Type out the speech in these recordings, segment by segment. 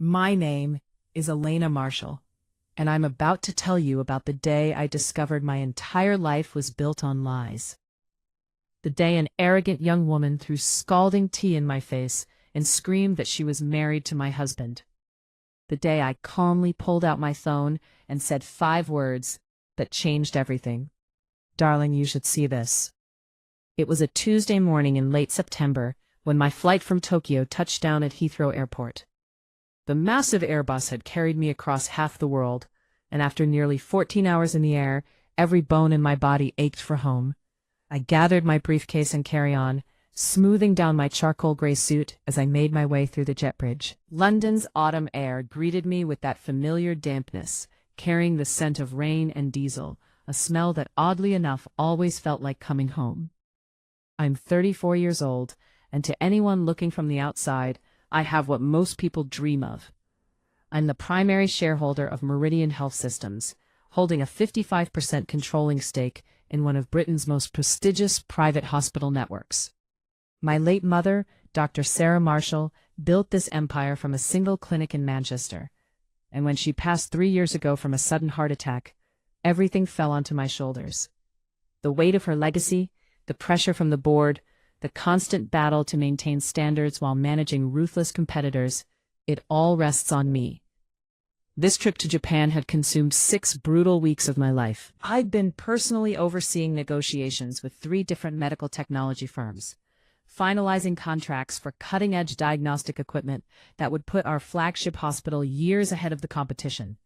My name is Elena Marshall, and I'm about to tell you about the day I discovered my entire life was built on lies. The day an arrogant young woman threw scalding tea in my face and screamed that she was married to my husband. The day I calmly pulled out my phone and said 5 words that changed everything. Darling, you should see this. It was a Tuesday morning in late September when my flight from Tokyo touched down at Heathrow Airport. The massive Airbus had carried me across half the world, and after nearly 14 hours in the air, every bone in my body ached for home. I gathered my briefcase and carry-on, smoothing down my charcoal gray suit as I made my way through the jet bridge. London's autumn air greeted me with that familiar dampness, carrying the scent of rain and diesel, a smell that oddly enough always felt like coming home. I'm 34 years old, and to anyone looking from the outside, I have what most people dream of. I'm the primary shareholder of Meridian Health Systems, holding a 55% controlling stake in one of Britain's most prestigious private hospital networks. My late mother, Dr. Sarah Marshall, built this empire from a single clinic in Manchester, and when she passed 3 years ago from a sudden heart attack, everything fell onto my shoulders. The weight of her legacy, the pressure from the board, the constant battle to maintain standards while managing ruthless competitors, it all rests on me. This trip to Japan had consumed 6 brutal weeks of my life. I'd been personally overseeing negotiations with 3 different medical technology firms, finalizing contracts for cutting-edge diagnostic equipment that would put our flagship hospital years ahead of the competition.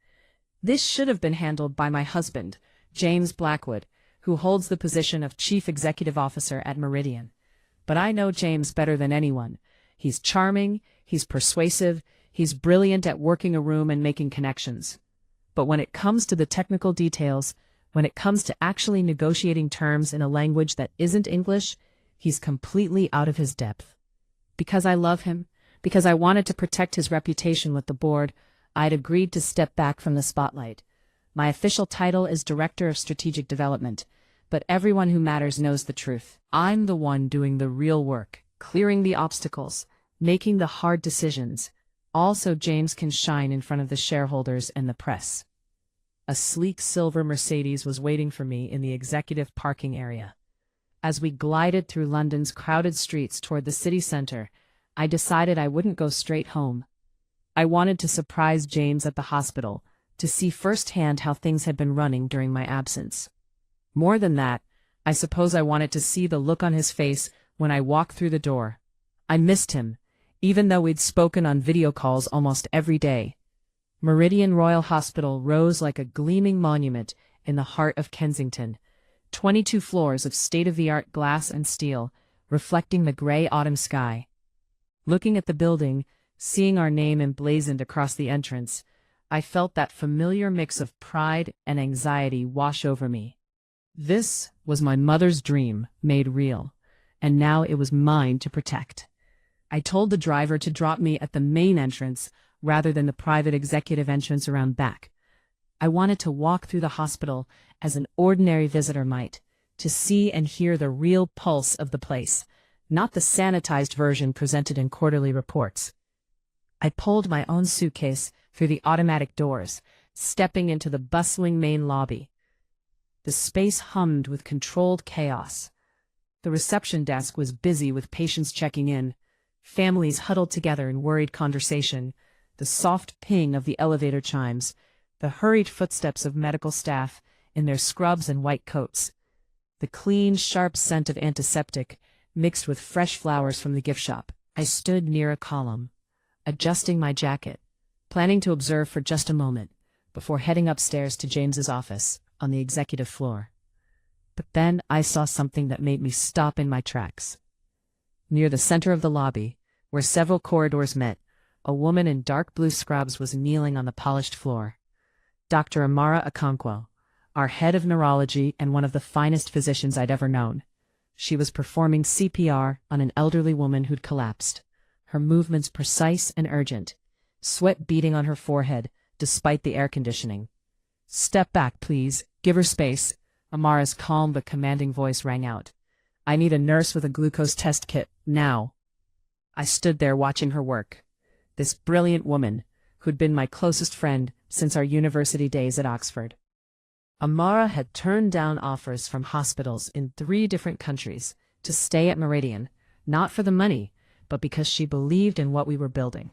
This should have been handled by my husband, James Blackwood, who holds the position of Chief Executive Officer at Meridian. But I know James better than anyone. He's charming, he's persuasive, he's brilliant at working a room and making connections. But when it comes to the technical details, when it comes to actually negotiating terms in a language that isn't English, he's completely out of his depth. Because I love him, because I wanted to protect his reputation with the board, I'd agreed to step back from the spotlight. My official title is Director of Strategic Development, but everyone who matters knows the truth. I'm the one doing the real work, clearing the obstacles, making the hard decisions, all so James can shine in front of the shareholders and the press. A sleek silver Mercedes was waiting for me in the executive parking area. As we glided through London's crowded streets toward the city center, I decided I wouldn't go straight home. I wanted to surprise James at the hospital, to see firsthand how things had been running during my absence. More than that, I suppose I wanted to see the look on his face when I walked through the door. I missed him, even though we'd spoken on video calls almost every day. Meridian Royal Hospital rose like a gleaming monument in the heart of Kensington, 22 floors of state-of-the-art glass and steel, reflecting the gray autumn sky. Looking at the building, seeing our name emblazoned across the entrance, I felt that familiar mix of pride and anxiety wash over me. This was my mother's dream made real, and now it was mine to protect. I told the driver to drop me at the main entrance rather than the private executive entrance around back. I wanted to walk through the hospital as an ordinary visitor might, to see and hear the real pulse of the place, not the sanitized version presented in quarterly reports. I pulled my own suitcase through the automatic doors, stepping into the bustling main lobby. The space hummed with controlled chaos. The reception desk was busy with patients checking in, families huddled together in worried conversation, the soft ping of the elevator chimes, the hurried footsteps of medical staff in their scrubs and white coats, the clean, sharp scent of antiseptic mixed with fresh flowers from the gift shop. I stood near a column, adjusting my jacket, planning to observe for just a moment before heading upstairs to James's office on the executive floor. But then I saw something that made me stop in my tracks. Near the center of the lobby, where several corridors met, a woman in dark blue scrubs was kneeling on the polished floor. Dr. Amara Okonkwo, our head of neurology and one of the finest physicians I'd ever known. She was performing CPR on an elderly woman who'd collapsed, her movements precise and urgent, sweat beading on her forehead despite the air conditioning. "Step back, please. Give her space," Amara's calm but commanding voice rang out. "I need a nurse with a glucose test kit, now." I stood there watching her work. This brilliant woman, who'd been my closest friend since our university days at Oxford. Amara had turned down offers from hospitals in 3 different countries to stay at Meridian, not for the money, but because she believed in what we were building.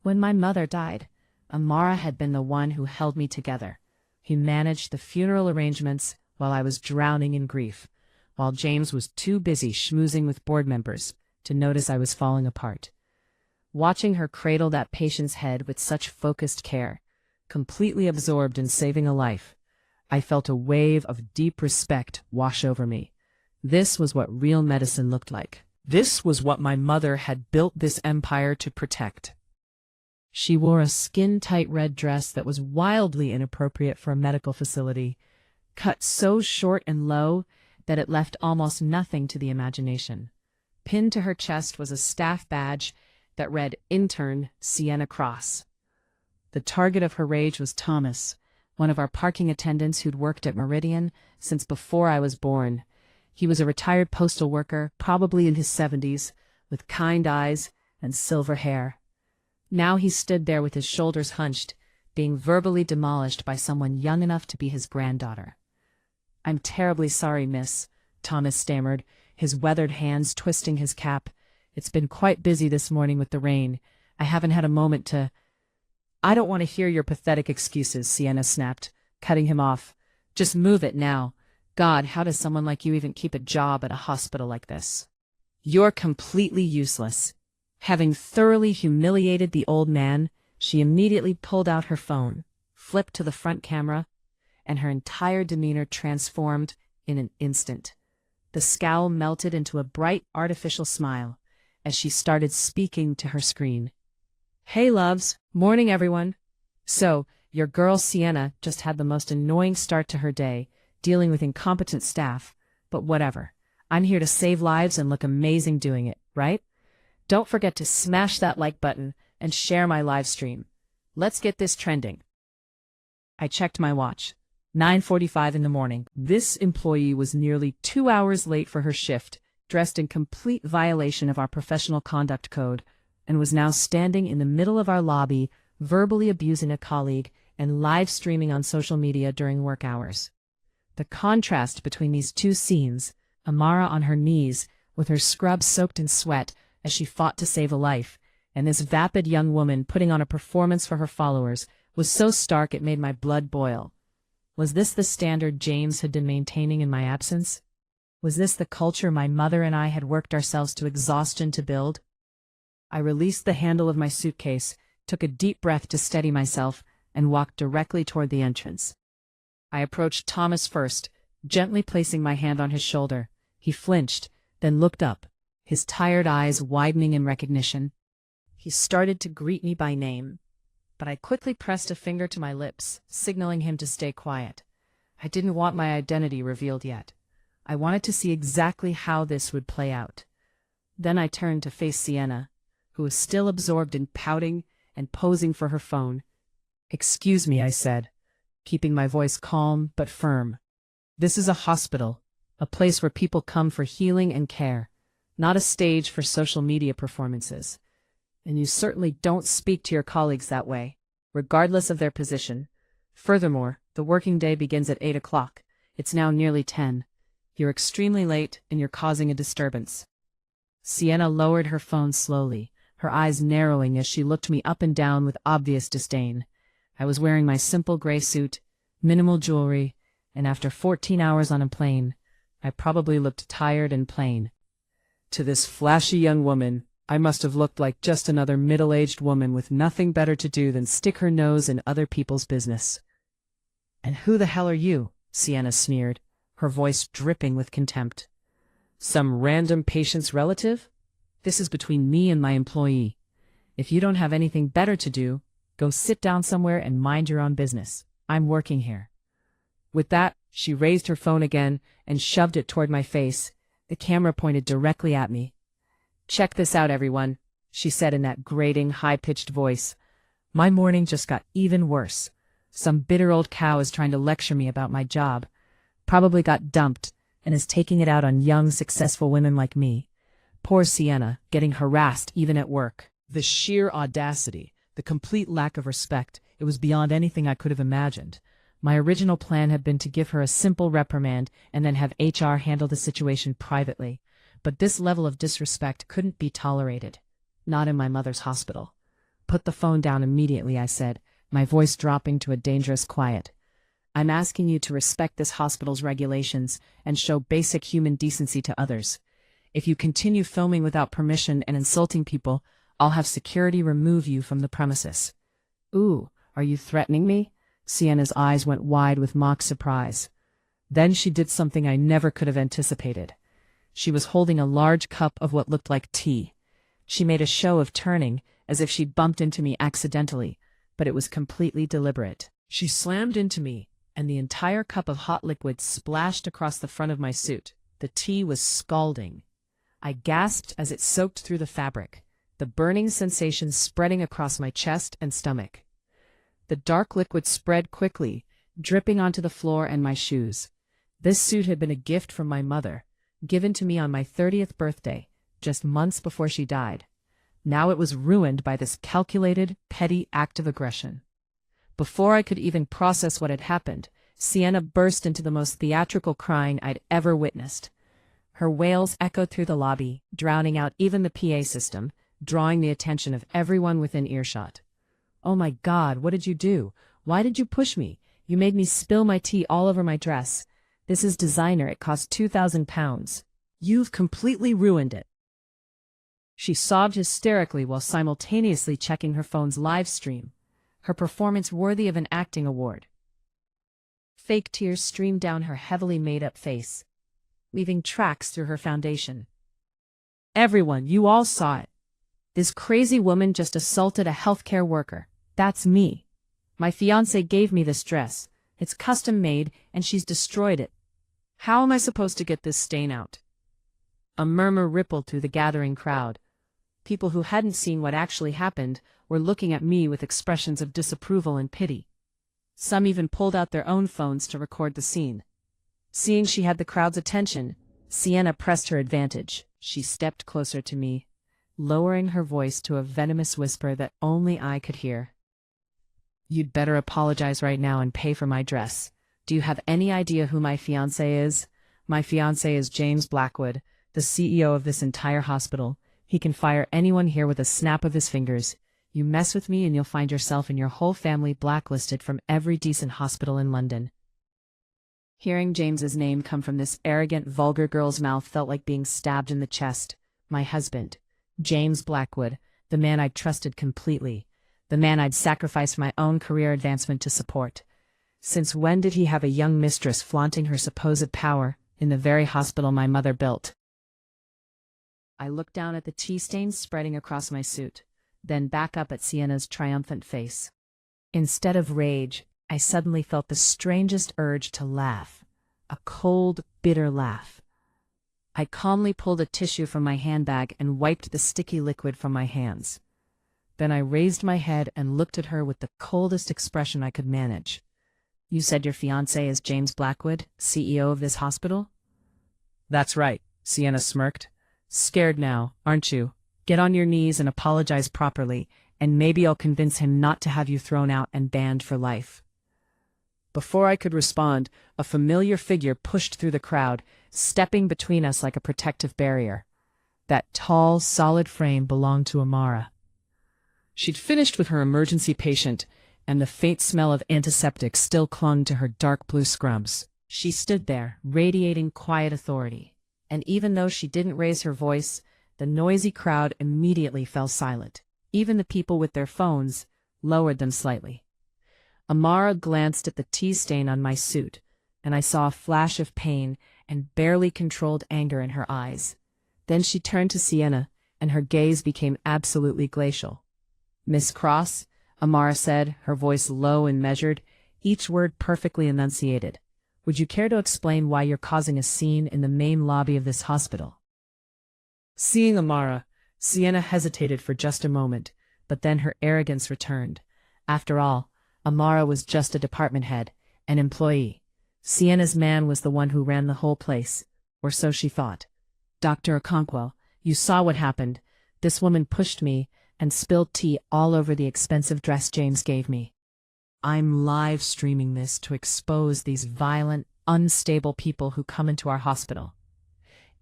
When my mother died, Amara had been the one who held me together. He managed the funeral arrangements while I was drowning in grief, while James was too busy schmoozing with board members to notice I was falling apart. Watching her cradle that patient's head with such focused care, completely absorbed in saving a life, I felt a wave of deep respect wash over me. This was what real medicine looked like. This was what my mother had built this empire to protect. She wore a skin-tight red dress that was wildly inappropriate for a medical facility, cut so short and low that it left almost nothing to the imagination. Pinned to her chest was a staff badge that read Intern Sienna Cross. The target of her rage was Thomas, one of our parking attendants who'd worked at Meridian since before I was born. He was a retired postal worker, probably in his 70s, with kind eyes and silver hair. Now he stood there with his shoulders hunched, being verbally demolished by someone young enough to be his granddaughter. "I'm terribly sorry, miss," Thomas stammered, his weathered hands twisting his cap. "It's been quite busy this morning with the rain. I haven't had a moment to—" "I don't want to hear your pathetic excuses," Sienna snapped, cutting him off. "Just move it now. God, how does someone like you even keep a job at a hospital like this? You're completely useless." Having thoroughly humiliated the old man, she immediately pulled out her phone, flipped to the front camera, and her entire demeanor transformed in an instant. The scowl melted into a bright, artificial smile as she started speaking to her screen. "Hey, loves. Morning, everyone. So, your girl Sienna just had the most annoying start to her day, dealing with incompetent staff, but whatever. I'm here to save lives and look amazing doing it, right? Don't forget to smash that like button and share my live stream. Let's get this trending." I checked my watch. 9:45 in the morning. This employee was nearly 2 hours late for her shift, dressed in complete violation of our professional conduct code, and was now standing in the middle of our lobby, verbally abusing a colleague and live streaming on social media during work hours. The contrast between these two scenes, Amara on her knees, with her scrub soaked in sweat as she fought to save a life, and this vapid young woman putting on a performance for her followers, was so stark it made my blood boil. Was this the standard James had been maintaining in my absence? Was this the culture my mother and I had worked ourselves to exhaustion to build? I released the handle of my suitcase, took a deep breath to steady myself, and walked directly toward the entrance. I approached Thomas first, gently placing my hand on his shoulder. He flinched, then looked up, his tired eyes widening in recognition. He started to greet me by name, but I quickly pressed a finger to my lips, signaling him to stay quiet. I didn't want my identity revealed yet. I wanted to see exactly how this would play out. Then I turned to face Sienna, who was still absorbed in pouting and posing for her phone. "Excuse me," I said, keeping my voice calm but firm. "This is a hospital, a place where people come for healing and care, not a stage for social media performances. And you certainly don't speak to your colleagues that way, regardless of their position. Furthermore, the working day begins at 8 o'clock. It's now nearly 10. You're extremely late, and you're causing a disturbance." Sienna lowered her phone slowly, her eyes narrowing as she looked me up and down with obvious disdain. I was wearing my simple gray suit, minimal jewelry, and after 14 hours on a plane, I probably looked tired and plain. To this flashy young woman, I must have looked like just another middle-aged woman with nothing better to do than stick her nose in other people's business. "And who the hell are you?" Sienna sneered, her voice dripping with contempt. "Some random patient's relative? This is between me and my employee. If you don't have anything better to do, go sit down somewhere and mind your own business. I'm working here." With that, she raised her phone again and shoved it toward my face, the camera pointed directly at me. "Check this out, everyone," she said in that grating, high-pitched voice. "My morning just got even worse. Some bitter old cow is trying to lecture me about my job. Probably got dumped and is taking it out on young, successful women like me. Poor Sienna, getting harassed even at work. The sheer audacity, The complete lack of respect, it was beyond anything I could have imagined. My original plan had been to give her a simple reprimand and then have HR handle the situation privately. But this level of disrespect couldn't be tolerated. Not in my mother's hospital. "Put the phone down immediately," I said, my voice dropping to a dangerous quiet. "I'm asking you to respect this hospital's regulations and show basic human decency to others. If you continue filming without permission and insulting people, I'll have security remove you from the premises." "Ooh, are you threatening me?" Sienna's eyes went wide with mock surprise. Then she did something I never could have anticipated. She was holding a large cup of what looked like tea. She made a show of turning, as if she'd bumped into me accidentally, but it was completely deliberate. She slammed into me, and the entire cup of hot liquid splashed across the front of my suit. The tea was scalding. I gasped as it soaked through the fabric, the burning sensation spreading across my chest and stomach. The dark liquid spread quickly, dripping onto the floor and my shoes. This suit had been a gift from my mother, given to me on my 30th birthday, just months before she died. Now it was ruined by this calculated, petty act of aggression. Before I could even process what had happened, Sienna burst into the most theatrical crying I'd ever witnessed. Her wails echoed through the lobby, drowning out even the PA system, drawing the attention of everyone within earshot. "Oh my God, what did you do? Why did you push me? You made me spill my tea all over my dress. This is designer, it cost £2,000. You've completely ruined it." She sobbed hysterically while simultaneously checking her phone's live stream, her performance worthy of an acting award. Fake tears streamed down her heavily made-up face, leaving tracks through her foundation. "Everyone, you all saw it. This crazy woman just assaulted a healthcare worker. That's me. My fiancé gave me this dress. It's custom made, and she's destroyed it. How am I supposed to get this stain out?" A murmur rippled through the gathering crowd. People who hadn't seen what actually happened were looking at me with expressions of disapproval and pity. Some even pulled out their own phones to record the scene. Seeing she had the crowd's attention, Sienna pressed her advantage. She stepped closer to me, lowering her voice to a venomous whisper that only I could hear. "You'd better apologize right now and pay for my dress. Do you have any idea who my fiancé is? My fiancé is James Blackwood, the CEO of this entire hospital. He can fire anyone here with a snap of his fingers. You mess with me and you'll find yourself and your whole family blacklisted from every decent hospital in London." Hearing James's name come from this arrogant, vulgar girl's mouth felt like being stabbed in the chest. My husband, James Blackwood, the man I'd trusted completely, the man I'd sacrificed my own career advancement to support. Since when did he have a young mistress flaunting her supposed power in the very hospital my mother built? I looked down at the tea stains spreading across my suit, then back up at Sienna's triumphant face. Instead of rage, I suddenly felt the strangest urge to laugh, a cold, bitter laugh. I calmly pulled a tissue from my handbag and wiped the sticky liquid from my hands. Then I raised my head and looked at her with the coldest expression I could manage. "You said your fiancé is James Blackwood, CEO of this hospital?" "That's right," Sienna smirked. "Scared now, aren't you? Get on your knees and apologize properly, and maybe I'll convince him not to have you thrown out and banned for life." Before I could respond, a familiar figure pushed through the crowd, stepping between us like a protective barrier. That tall, solid frame belonged to Amara. She'd finished with her emergency patient, and the faint smell of antiseptic still clung to her dark blue scrubs. She stood there, radiating quiet authority, and even though she didn't raise her voice, the noisy crowd immediately fell silent. Even the people with their phones lowered them slightly. Amara glanced at the tea stain on my suit, and I saw a flash of pain and barely controlled anger in her eyes. Then she turned to Sienna, and her gaze became absolutely glacial. "Miss Cross," Amara said, her voice low and measured, each word perfectly enunciated, "would you care to explain why you're causing a scene in the main lobby of this hospital?" Seeing Amara, Sienna hesitated for just a moment, but then her arrogance returned. After all, Amara was just a department head, an employee. Sienna's man was the one who ran the whole place, or so she thought. "Dr. Okonkwo, you saw what happened. This woman pushed me, and spilled tea all over the expensive dress James gave me. I'm live streaming this to expose these violent, unstable people who come into our hospital.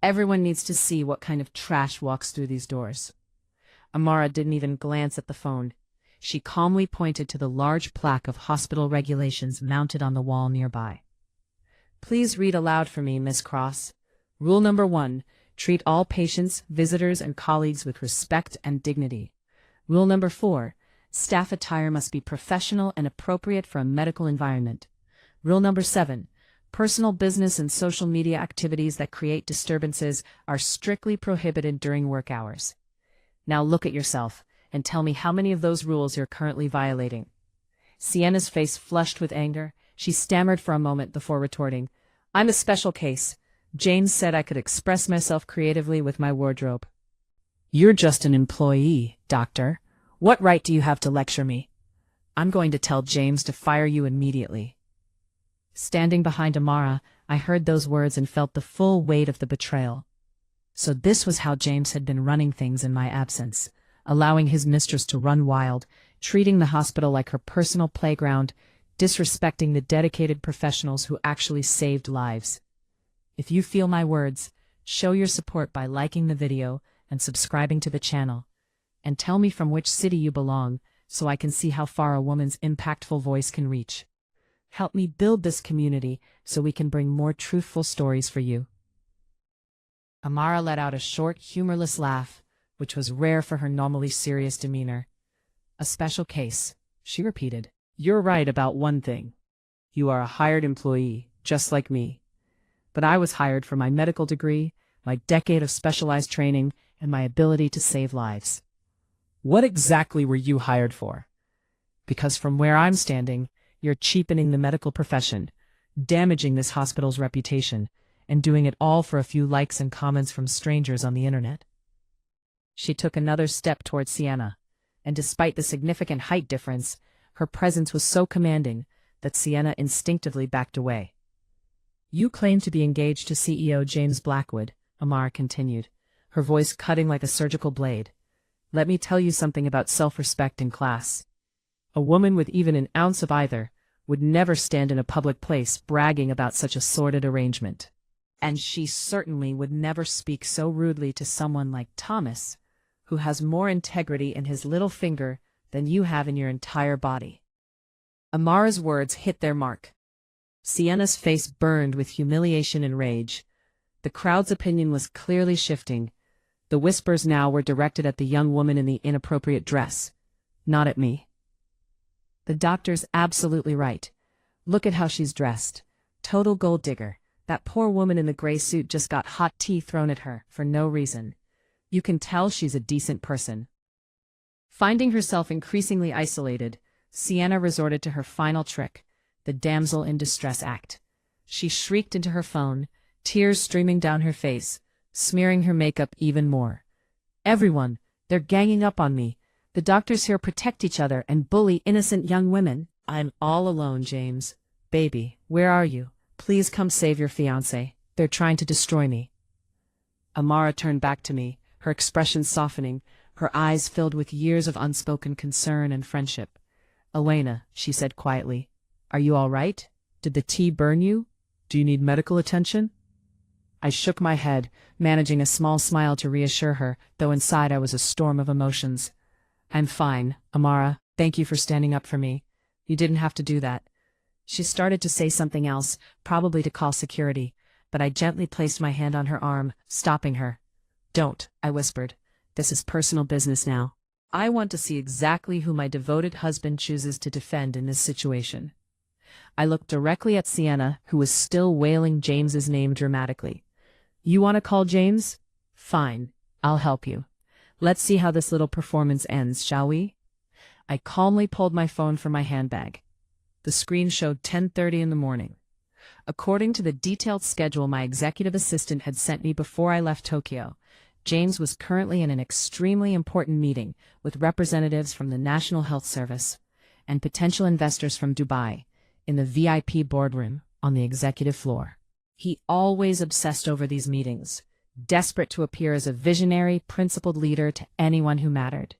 Everyone needs to see what kind of trash walks through these doors. Amara didn't even glance at the phone. She calmly pointed to the large plaque of hospital regulations mounted on the wall nearby. Please read aloud for me, Miss Cross. Rule number 1, treat all patients, visitors, and colleagues with respect and dignity. Rule number 4, staff attire must be professional and appropriate for a medical environment. Rule number 7, personal business and social media activities that create disturbances are strictly prohibited during work hours. Now look at yourself and tell me how many of those rules you're currently violating. Sienna's face flushed with anger. She stammered for a moment before retorting, I'm a special case. James said I could express myself creatively with my wardrobe. You're just an employee, doctor. What right do you have to lecture me? I'm going to tell James to fire you immediately. Standing behind Amara, I heard those words and felt the full weight of the betrayal. So this was how James had been running things in my absence, allowing his mistress to run wild, treating the hospital like her personal playground, disrespecting the dedicated professionals who actually saved lives. If you feel my words, show your support by liking the video and subscribing to the channel. And tell me from which city you belong, so I can see how far a woman's impactful voice can reach. Help me build this community so we can bring more truthful stories for you. Amara let out a short, humorless laugh, which was rare for her normally serious demeanor. A special case, she repeated. You're right about one thing. You are a hired employee, just like me. But I was hired for my medical degree, my decade of specialized training, and my ability to save lives. What exactly were you hired for? Because from where I'm standing, you're cheapening the medical profession, damaging this hospital's reputation, and doing it all for a few likes and comments from strangers on the internet. She took another step towards Sienna, and despite the significant height difference, her presence was so commanding that Sienna instinctively backed away. You claim to be engaged to CEO James Blackwood, Amara continued, her voice cutting like a surgical blade. Let me tell you something about self-respect and class. A woman with even an ounce of either would never stand in a public place bragging about such a sordid arrangement. And she certainly would never speak so rudely to someone like Thomas, who has more integrity in his little finger than you have in your entire body. Amara's words hit their mark. Sienna's face burned with humiliation and rage. The crowd's opinion was clearly shifting. The whispers now were directed at the young woman in the inappropriate dress, not at me. The doctor's absolutely right. Look at how she's dressed. Total gold digger. That poor woman in the gray suit just got hot tea thrown at her for no reason. You can tell she's a decent person. Finding herself increasingly isolated, Sienna resorted to her final trick, the damsel in distress act. She shrieked into her phone, tears streaming down her face, smearing her makeup even more. Everyone, they're ganging up on me. The doctors here protect each other and bully innocent young women. I'm all alone, James. Baby, where are you? Please come save your fiancé. They're trying to destroy me. Amara turned back to me, her expression softening, her eyes filled with years of unspoken concern and friendship. Elena, she said quietly, are you all right? Did the tea burn you? Do you need medical attention? I shook my head, managing a small smile to reassure her, though inside I was a storm of emotions. I'm fine, Amara. Thank you for standing up for me. You didn't have to do that. She started to say something else, probably to call security, but I gently placed my hand on her arm, stopping her. Don't, I whispered. This is personal business now. I want to see exactly who my devoted husband chooses to defend in this situation. I looked directly at Sienna, who was still wailing James's name dramatically. You want to call James? Fine, I'll help you. Let's see how this little performance ends, shall we? I calmly pulled my phone from my handbag. The screen showed 10:30 in the morning. According to the detailed schedule my executive assistant had sent me before I left Tokyo, James was currently in an extremely important meeting with representatives from the National Health Service and potential investors from Dubai in the VIP boardroom on the executive floor. He always obsessed over these meetings, desperate to appear as a visionary, principled leader to anyone who mattered.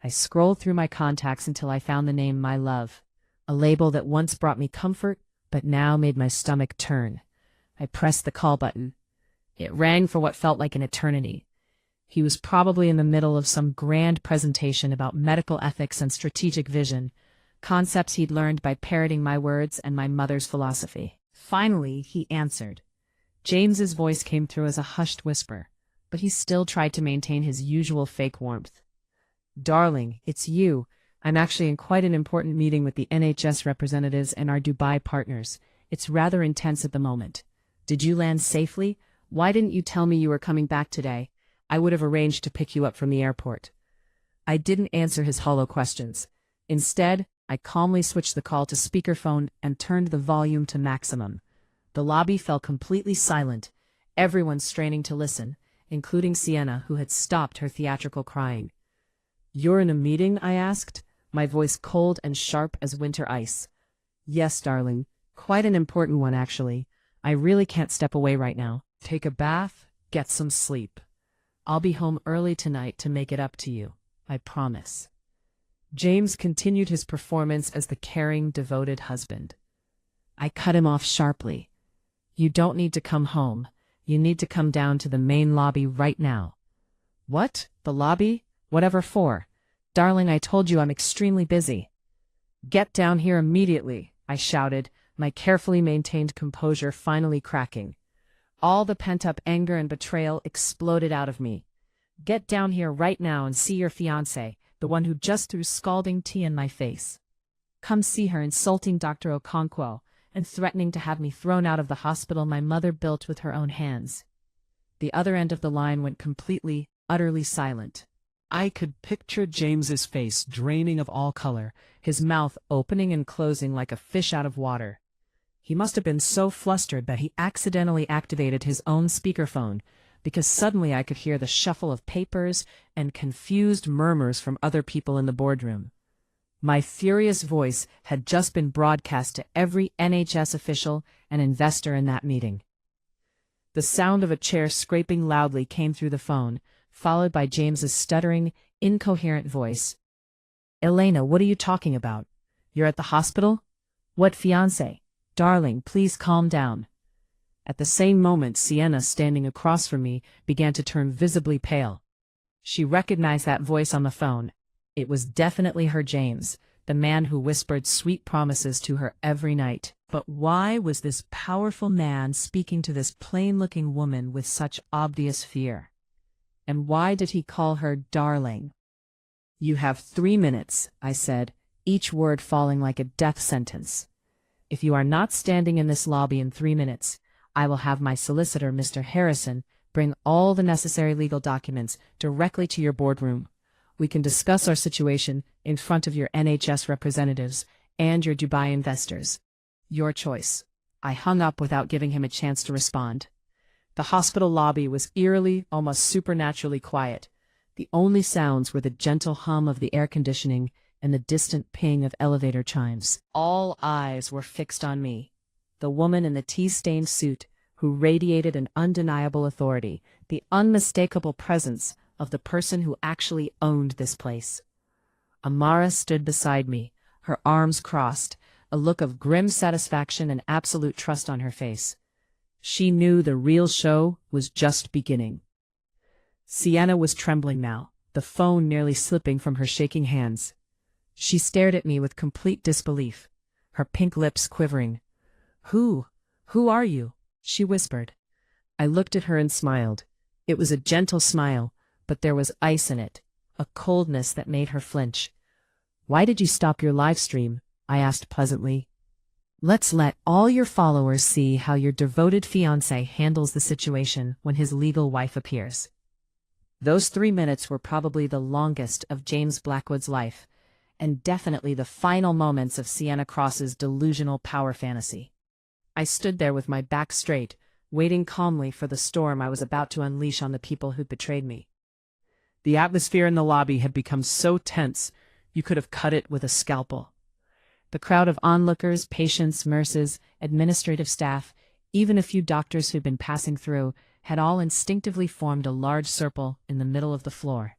I scrolled through my contacts until I found the name My Love, a label that once brought me comfort, but now made my stomach turn. I pressed the call button. It rang for what felt like an eternity. He was probably in the middle of some grand presentation about medical ethics and strategic vision, concepts he'd learned by parroting my words and my mother's philosophy. Finally, he answered. James's voice came through as a hushed whisper, but he still tried to maintain his usual fake warmth. Darling, it's you. I'm actually in quite an important meeting with the NHS representatives and our Dubai partners. It's rather intense at the moment. Did you land safely? Why didn't you tell me you were coming back today? I would have arranged to pick you up from the airport. I didn't answer his hollow questions. Instead, I calmly switched the call to speakerphone and turned the volume to maximum. The lobby fell completely silent, everyone straining to listen, including Sienna, who had stopped her theatrical crying. "You're in a meeting?" I asked, my voice cold and sharp as winter ice. "Yes, darling. Quite an important one, actually. I really can't step away right now. Take a bath, get some sleep. I'll be home early tonight to make it up to you. I promise." James continued his performance as the caring, devoted husband. I cut him off sharply. "You don't need to come home. You need to come down to the main lobby right now." "What? The lobby? Whatever for? Darling, I told you I'm extremely busy." "Get down here immediately," I shouted, my carefully maintained composure finally cracking. All the pent-up anger and betrayal exploded out of me. "Get down here right now and see your fiancée, the one who just threw scalding tea in my face. Come see her insulting Dr. Okonkwo and threatening to have me thrown out of the hospital my mother built with her own hands." The other end of the line went completely, utterly silent. I could picture James's face draining of all color, his mouth opening and closing like a fish out of water. He must have been so flustered that he accidentally activated his own speakerphone, because suddenly I could hear the shuffle of papers and confused murmurs from other people in the boardroom. My furious voice had just been broadcast to every NHS official and investor in that meeting. The sound of a chair scraping loudly came through the phone, followed by James's stuttering, incoherent voice. "Elena, what are you talking about? You're at the hospital? What fiancé? Darling, please calm down." At the same moment, Sienna, standing across from me, began to turn visibly pale. She recognized that voice on the phone. It was definitely her James, the man who whispered sweet promises to her every night. But why was this powerful man speaking to this plain-looking woman with such obvious fear? And why did he call her darling? "You have 3 minutes," I said, each word falling like a death sentence. "If you are not standing in this lobby in 3 minutes, I will have my solicitor, Mr. Harrison, bring all the necessary legal documents directly to your boardroom. We can discuss our situation in front of your NHS representatives and your Dubai investors. Your choice." I hung up without giving him a chance to respond. The hospital lobby was eerily, almost supernaturally quiet. The only sounds were the gentle hum of the air conditioning and the distant ping of elevator chimes. All eyes were fixed on me, the woman in the tea-stained suit who radiated an undeniable authority, the unmistakable presence of the person who actually owned this place. Amara stood beside me, her arms crossed, a look of grim satisfaction and absolute trust on her face. She knew the real show was just beginning. Sienna was trembling now, the phone nearly slipping from her shaking hands. She stared at me with complete disbelief, her pink lips quivering. Who are you?" she whispered. I looked at her and smiled. It was a gentle smile, but there was ice in it, a coldness that made her flinch. "Why did you stop your live stream?" I asked pleasantly. "Let's let all your followers see how your devoted fiancé handles the situation when his legal wife appears." Those 3 minutes were probably the longest of James Blackwood's life, and definitely the final moments of Sienna Cross's delusional power fantasy. I stood there with my back straight, waiting calmly for the storm I was about to unleash on the people who'd betrayed me. The atmosphere in the lobby had become so tense, you could have cut it with a scalpel. The crowd of onlookers, patients, nurses, administrative staff, even a few doctors who'd been passing through, had all instinctively formed a large circle in the middle of the floor.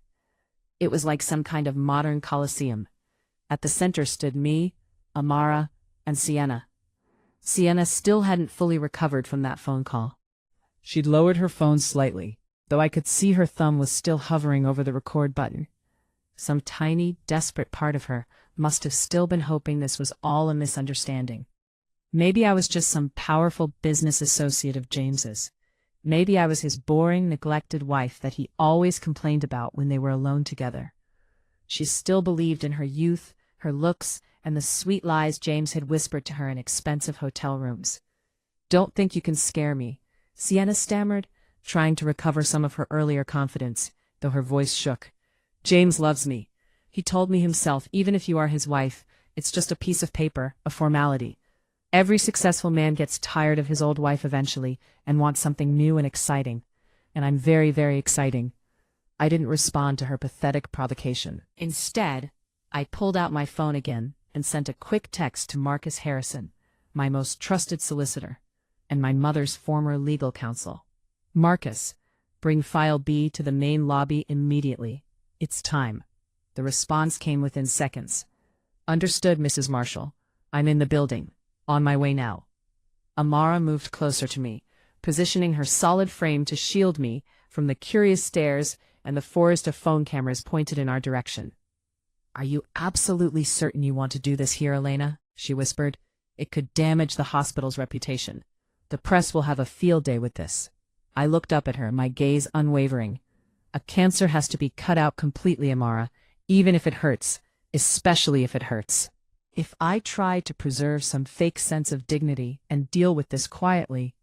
It was like some kind of modern coliseum. At the center stood me, Amara, and Sienna. Sienna still hadn't fully recovered from that phone call. She'd lowered her phone slightly, though I could see her thumb was still hovering over the record button. Some tiny, desperate part of her must have still been hoping this was all a misunderstanding. Maybe I was just some powerful business associate of James's. Maybe I was his boring, neglected wife that he always complained about when they were alone together. She still believed in her youth, her looks, and the sweet lies James had whispered to her in expensive hotel rooms. "Don't think you can scare me," Sienna stammered, trying to recover some of her earlier confidence, though her voice shook. "James loves me. He told me himself, even if you are his wife, it's just a piece of paper, a formality. Every successful man gets tired of his old wife eventually and wants something new and exciting. And I'm very, very exciting." I didn't respond to her pathetic provocation. Instead, I pulled out my phone again and sent a quick text to Marcus Harrison, my most trusted solicitor, and my mother's former legal counsel. "Marcus, bring File B to the main lobby immediately. It's time." The response came within seconds. "Understood, Mrs. Marshall. I'm in the building. On my way now." Amara moved closer to me, positioning her solid frame to shield me from the curious stares and the forest of phone cameras pointed in our direction. "Are you absolutely certain you want to do this here, Elena?" she whispered. "It could damage the hospital's reputation. The press will have a field day with this." I looked up at her, my gaze unwavering. "A cancer has to be cut out completely, Amara, even if it hurts, especially if it hurts. If I try to preserve some fake sense of dignity and deal with this quietly,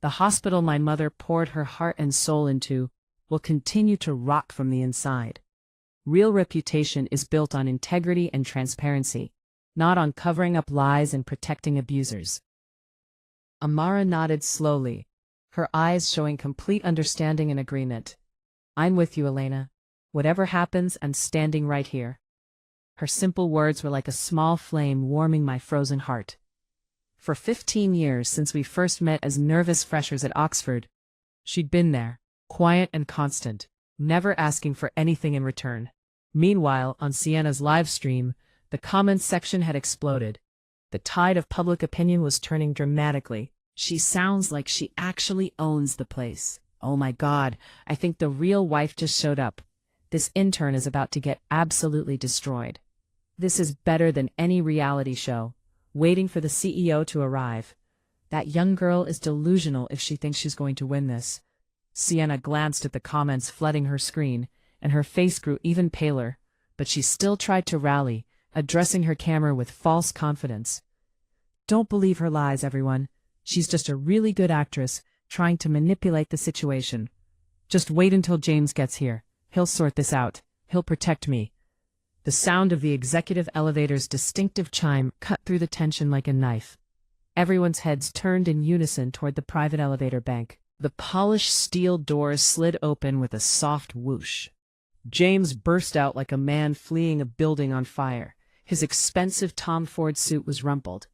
the hospital my mother poured her heart and soul into will continue to rot from the inside. Real reputation is built on integrity and transparency, not on covering up lies and protecting abusers." Amara nodded slowly, her eyes showing complete understanding and agreement. "I'm with you, Elena. Whatever happens, I'm standing right here." Her simple words were like a small flame warming my frozen heart. For 15 years since we first met as nervous freshers at Oxford, she'd been there, quiet and constant, never asking for anything in return. Meanwhile, on Sienna's live stream, the comments section had exploded. The tide of public opinion was turning dramatically. "She sounds like she actually owns the place. Oh my God, I think the real wife just showed up. This intern is about to get absolutely destroyed. This is better than any reality show, waiting for the CEO to arrive. That young girl is delusional if she thinks she's going to win this." Sienna glanced at the comments flooding her screen, and her face grew even paler, but she still tried to rally, addressing her camera with false confidence. "Don't believe her lies, everyone. She's just a really good actress, trying to manipulate the situation. Just wait until James gets here. He'll sort this out. He'll protect me." The sound of the executive elevator's distinctive chime cut through the tension like a knife. Everyone's heads turned in unison toward the private elevator bank. The polished steel doors slid open with a soft whoosh. James burst out like a man fleeing a building on fire. His expensive Tom Ford suit was rumpled,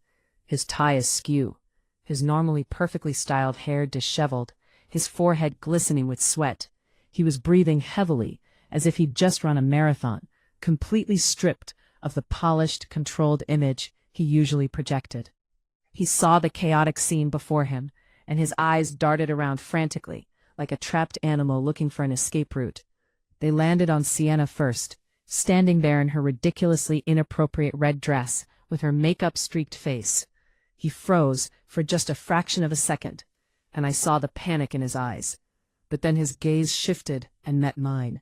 his tie askew, his normally perfectly styled hair disheveled, his forehead glistening with sweat. He was breathing heavily, as if he'd just run a marathon, completely stripped of the polished, controlled image he usually projected. He saw the chaotic scene before him, and his eyes darted around frantically, like a trapped animal looking for an escape route. They landed on Sienna first, standing there in her ridiculously inappropriate red dress, with her makeup-streaked face. He froze for just a fraction of a second, and I saw the panic in his eyes. But then his gaze shifted and met mine.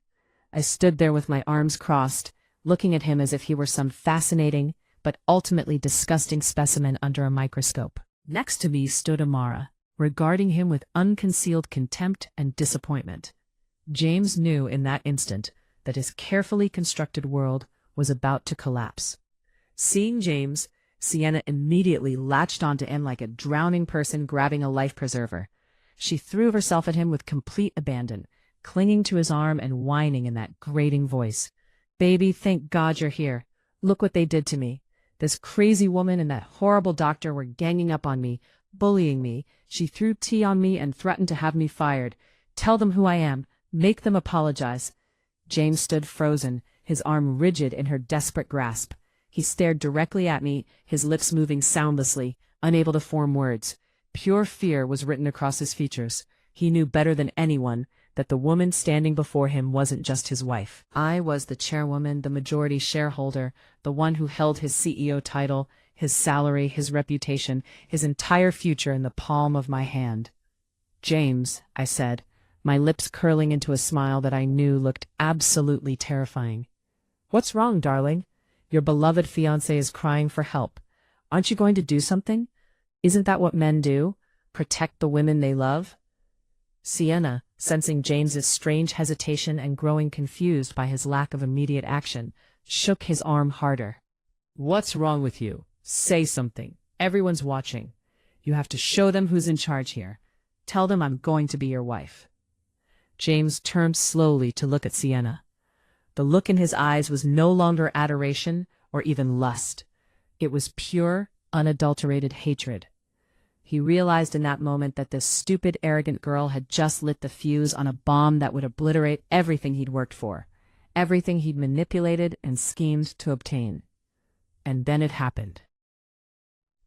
I stood there with my arms crossed, looking at him as if he were some fascinating but ultimately disgusting specimen under a microscope. Next to me stood Amara, regarding him with unconcealed contempt and disappointment. James knew in that instant that his carefully constructed world was about to collapse. Seeing James, Sienna immediately latched onto him like a drowning person grabbing a life preserver. She threw herself at him with complete abandon, clinging to his arm and whining in that grating voice. "Baby, thank God you're here. Look what they did to me. This crazy woman and that horrible doctor were ganging up on me, bullying me. She threw tea on me and threatened to have me fired. Tell them who I am. Make them apologize." James stood frozen, his arm rigid in her desperate grasp. He stared directly at me, his lips moving soundlessly, unable to form words. Pure fear was written across his features. He knew better than anyone that the woman standing before him wasn't just his wife. I was the chairwoman, the majority shareholder, the one who held his CEO title, his salary, his reputation, his entire future in the palm of my hand. "James," I said, my lips curling into a smile that I knew looked absolutely terrifying. "What's wrong, darling? Your beloved fiancé is crying for help. Aren't you going to do something? Isn't that what men do? Protect the women they love?" Sienna, sensing James's strange hesitation and growing confused by his lack of immediate action, shook his arm harder. "What's wrong with you? Say something. Everyone's watching. You have to show them who's in charge here. Tell them I'm going to be your wife." James turned slowly to look at Sienna. The look in his eyes was no longer adoration or even lust. It was pure, unadulterated hatred. He realized in that moment that this stupid, arrogant girl had just lit the fuse on a bomb that would obliterate everything he'd worked for, everything he'd manipulated and schemed to obtain. And then it happened.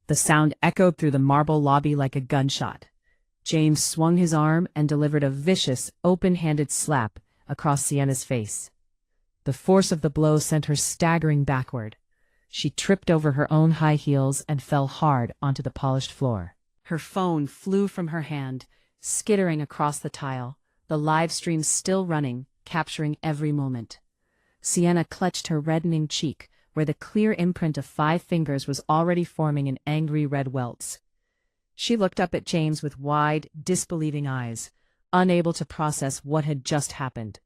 The sound echoed through the marble lobby like a gunshot. James swung his arm and delivered a vicious, open-handed slap across Sienna's face. The force of the blow sent her staggering backward. She tripped over her own high heels and fell hard onto the polished floor. Her phone flew from her hand, skittering across the tile, the live stream still running, capturing every moment. Sienna clutched her reddening cheek, where the clear imprint of 5 fingers was already forming in angry red welts. She looked up at James with wide, disbelieving eyes, unable to process what had just happened.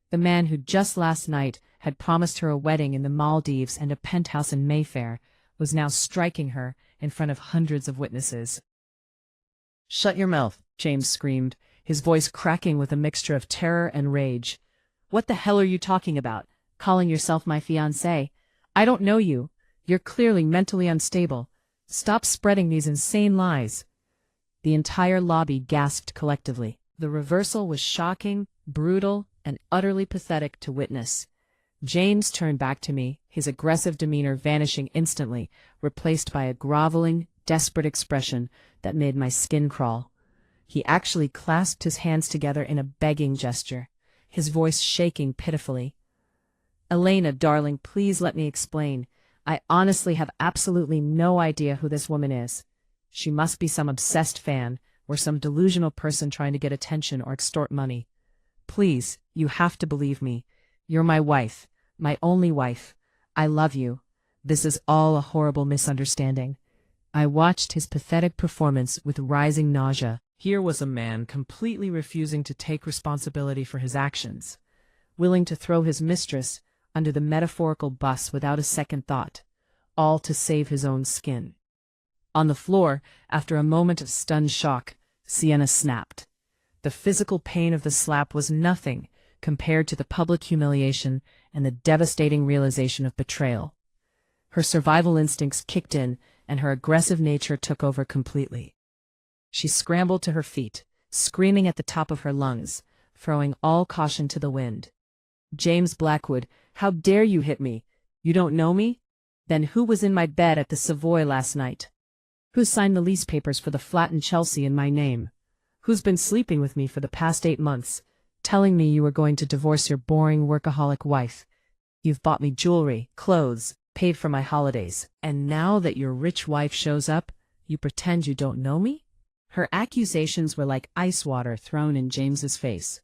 The man who just last night had promised her a wedding in the Maldives and a penthouse in Mayfair was now striking her in front of hundreds of witnesses. "Shut your mouth," James screamed, his voice cracking with a mixture of terror and rage. "What the hell are you talking about? Calling yourself my fiancé? I don't know you. You're clearly mentally unstable. Stop spreading these insane lies." The entire lobby gasped collectively. The reversal was shocking, brutal, and utterly pathetic to witness. James turned back to me, his aggressive demeanor vanishing instantly, replaced by a groveling, desperate expression that made my skin crawl. He actually clasped his hands together in a begging gesture, his voice shaking pitifully. "Elena, darling, please let me explain. I honestly have absolutely no idea who this woman is. She must be some obsessed fan, or some delusional person trying to get attention or extort money. Please, you have to believe me. You're my wife, my only wife. I love you. This is all a horrible misunderstanding." I watched his pathetic performance with rising nausea. Here was a man completely refusing to take responsibility for his actions, willing to throw his mistress under the metaphorical bus without a second thought, all to save his own skin. On the floor, after a moment of stunned shock, Sienna snapped. The physical pain of the slap was nothing compared to the public humiliation and the devastating realization of betrayal. Her survival instincts kicked in, and her aggressive nature took over completely. She scrambled to her feet, screaming at the top of her lungs, throwing all caution to the wind. "James Blackwood, how dare you hit me? You don't know me? Then who was in my bed at the Savoy last night? Who signed the lease papers for the flat in Chelsea in my name? Who's been sleeping with me for the past 8 months, telling me you were going to divorce your boring workaholic wife? You've bought me jewelry, clothes, paid for my holidays, and now that your rich wife shows up, you pretend you don't know me?" Her accusations were like ice water thrown in James's face.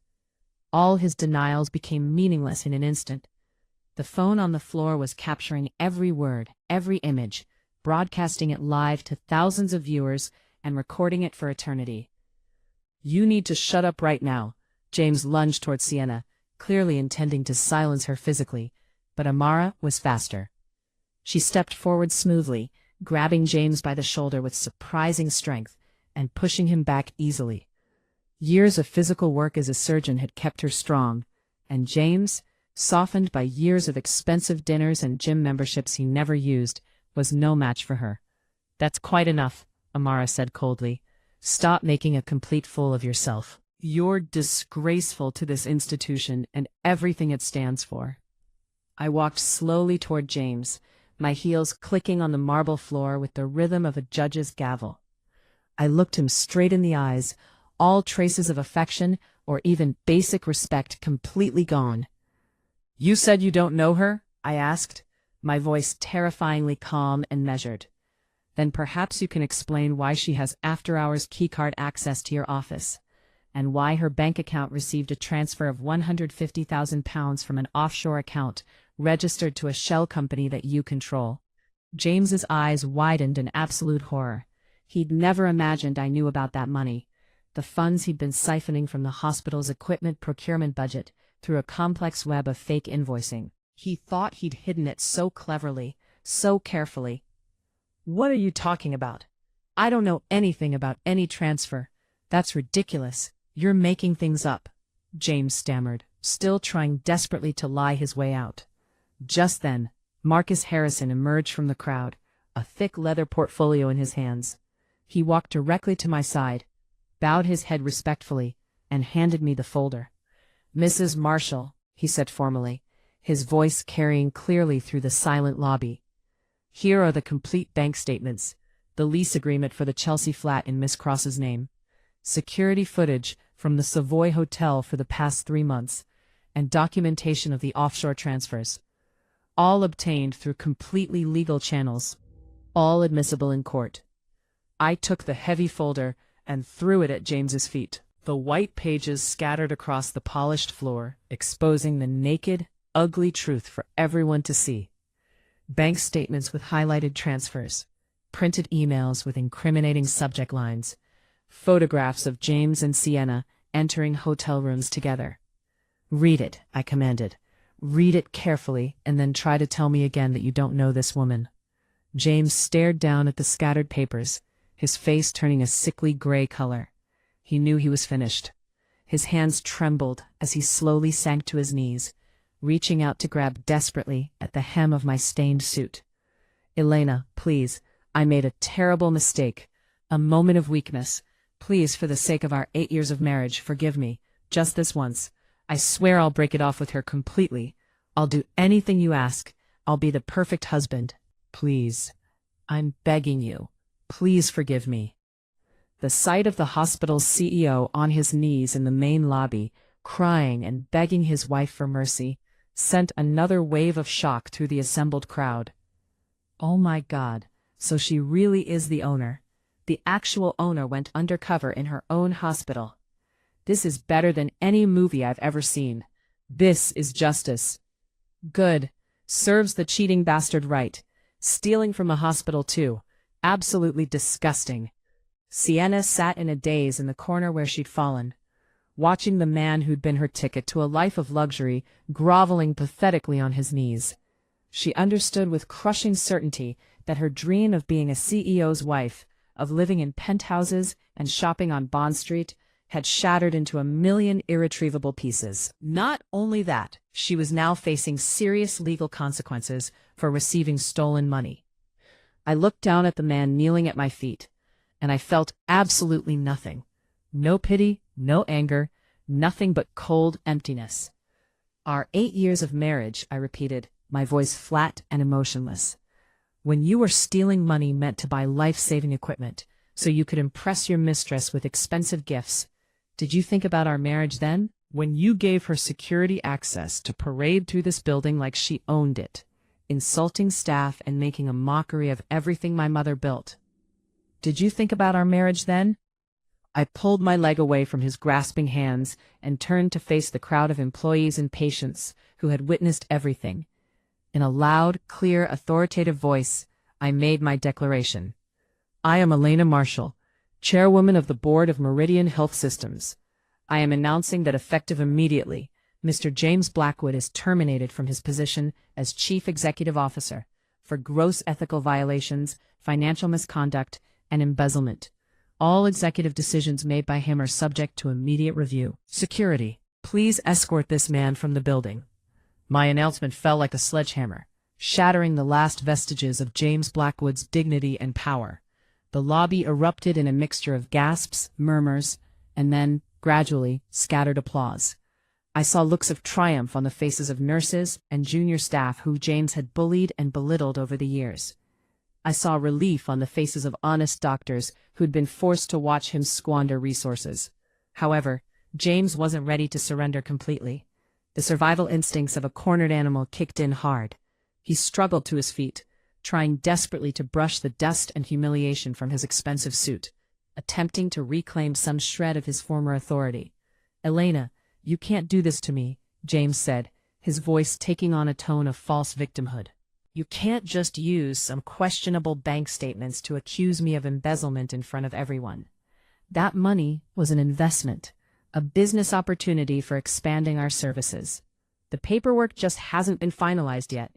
All his denials became meaningless in an instant. The phone on the floor was capturing every word, every image, broadcasting it live to thousands of viewers and recording it for eternity. "You need to shut up right now." James lunged toward Sienna, clearly intending to silence her physically, but Amara was faster. She stepped forward smoothly, grabbing James by the shoulder with surprising strength and pushing him back easily. Years of physical work as a surgeon had kept her strong, and James, softened by years of expensive dinners and gym memberships he never used, was no match for her. "That's quite enough," Amara said coldly. "Stop making a complete fool of yourself." You're disgraceful to this institution and everything it stands for. I walked slowly toward James, my heels clicking on the marble floor with the rhythm of a judge's gavel. I looked him straight in the eyes, all traces of affection or even basic respect completely gone. "You said you don't know her?" I asked, my voice terrifyingly calm and measured. "Then perhaps you can explain why she has after-hours keycard access to your office, and why her bank account received a transfer of £150,000 from an offshore account registered to a shell company that you control." James's eyes widened in absolute horror. He'd never imagined I knew about that money, the funds he'd been siphoning from the hospital's equipment procurement budget through a complex web of fake invoicing. He thought he'd hidden it so cleverly, so carefully. "What are you talking about? I don't know anything about any transfer. That's ridiculous. You're making things up," James stammered, still trying desperately to lie his way out. Just then, Marcus Harrison emerged from the crowd, a thick leather portfolio in his hands. He walked directly to my side, bowed his head respectfully, and handed me the folder. "Mrs. Marshall," he said formally, his voice carrying clearly through the silent lobby. "Here are the complete bank statements, the lease agreement for the Chelsea flat in Miss Cross's name, security footage from the Savoy Hotel for the past 3 months, and documentation of the offshore transfers. All obtained through completely legal channels, all admissible in court." I took the heavy folder and threw it at James's feet. The white pages scattered across the polished floor, exposing the naked, ugly truth for everyone to see. Bank statements with highlighted transfers, printed emails with incriminating subject lines, photographs of James and Sienna entering hotel rooms together. "Read it," I commanded. "Read it carefully, and then try to tell me again that you don't know this woman." James stared down at the scattered papers, his face turning a sickly gray color. He knew he was finished. His hands trembled as he slowly sank to his knees, reaching out to grab desperately at the hem of my stained suit. "Elena, please, I made a terrible mistake, a moment of weakness. Please, for the sake of our 8 years of marriage, forgive me, just this once. I swear I'll break it off with her completely. I'll do anything you ask. I'll be the perfect husband. Please. I'm begging you. Please forgive me." The sight of the hospital's CEO on his knees in the main lobby, crying and begging his wife for mercy, sent another wave of shock through the assembled crowd. Oh my God, so she really is the owner. The actual owner went undercover in her own hospital. This is better than any movie I've ever seen. This is justice. Good. Serves the cheating bastard right. Stealing from a hospital too. Absolutely disgusting. Sienna sat in a daze in the corner where she'd fallen, watching the man who'd been her ticket to a life of luxury groveling pathetically on his knees. She understood with crushing certainty that her dream of being a CEO's wife, of living in penthouses and shopping on Bond Street, had shattered into a million irretrievable pieces. Not only that, she was now facing serious legal consequences for receiving stolen money. I looked down at the man kneeling at my feet, and I felt absolutely nothing. No pity, no anger, nothing but cold emptiness. "Our 8 years of marriage," I repeated, my voice flat and emotionless. "When you were stealing money meant to buy life-saving equipment, so you could impress your mistress with expensive gifts, did you think about our marriage then? When you gave her security access to parade through this building like she owned it, insulting staff and making a mockery of everything my mother built. Did you think about our marriage then?" I pulled my leg away from his grasping hands and turned to face the crowd of employees and patients who had witnessed everything. In a loud, clear, authoritative voice, I made my declaration. "I am Elena Marshall, Chairwoman of the Board of Meridian Health Systems. I am announcing that effective immediately, Mr. James Blackwood is terminated from his position as Chief Executive Officer for gross ethical violations, financial misconduct, and embezzlement. All executive decisions made by him are subject to immediate review. Security, please escort this man from the building." My announcement fell like a sledgehammer, shattering the last vestiges of James Blackwood's dignity and power. The lobby erupted in a mixture of gasps, murmurs, and then Gradually, scattered applause. I saw looks of triumph on the faces of nurses and junior staff who James had bullied and belittled over the years. I saw relief on the faces of honest doctors who'd been forced to watch him squander resources. However, James wasn't ready to surrender completely. The survival instincts of a cornered animal kicked in hard. He struggled to his feet, trying desperately to brush the dust and humiliation from his expensive suit, attempting to reclaim some shred of his former authority. "Elena, you can't do this to me," James said, his voice taking on a tone of false victimhood. "You can't just use some questionable bank statements to accuse me of embezzlement in front of everyone. That money was an investment, a business opportunity for expanding our services. The paperwork just hasn't been finalized yet.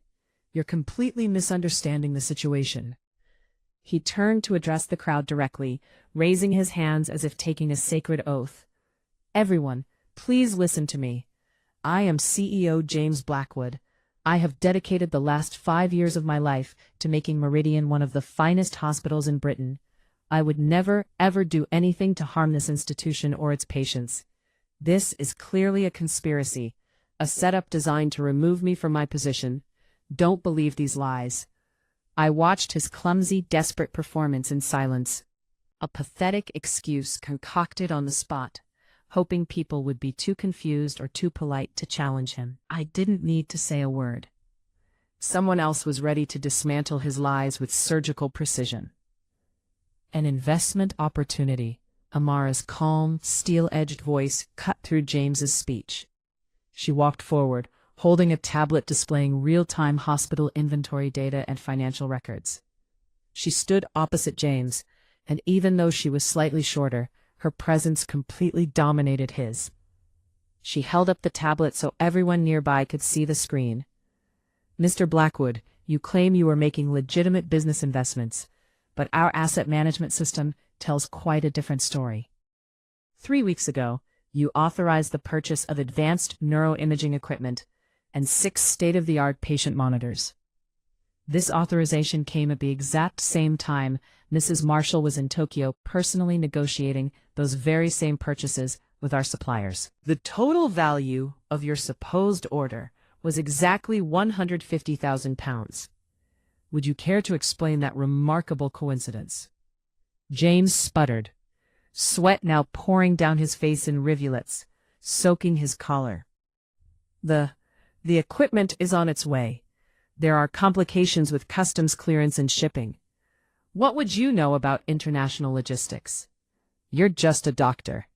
You're completely misunderstanding the situation." He turned to address the crowd directly, raising his hands as if taking a sacred oath. "Everyone, please listen to me. I am CEO James Blackwood. I have dedicated the last 5 years of my life to making Meridian one of the finest hospitals in Britain. I would never, ever do anything to harm this institution or its patients. This is clearly a conspiracy, a setup designed to remove me from my position. Don't believe these lies." I watched his clumsy, desperate performance in silence. A pathetic excuse concocted on the spot, hoping people would be too confused or too polite to challenge him. I didn't need to say a word. Someone else was ready to dismantle his lies with surgical precision. "An investment opportunity," Amara's calm, steel-edged voice cut through James's speech. She walked forward, holding a tablet displaying real-time hospital inventory data and financial records. She stood opposite James, and even though she was slightly shorter, her presence completely dominated his. She held up the tablet so everyone nearby could see the screen. "Mr. Blackwood, you claim you are making legitimate business investments, but our asset management system tells quite a different story. 3 weeks ago, you authorized the purchase of advanced neuroimaging equipment and 6 state-of-the-art patient monitors. This authorization came at the exact same time Mrs. Marshall was in Tokyo personally negotiating those very same purchases with our suppliers. The total value of your supposed order was exactly £150,000. Would you care to explain that remarkable coincidence?" James sputtered, sweat now pouring down his face in rivulets, soaking his collar. The equipment is on its way. There are complications with customs clearance and shipping. What would you know about international logistics? You're just a doctor."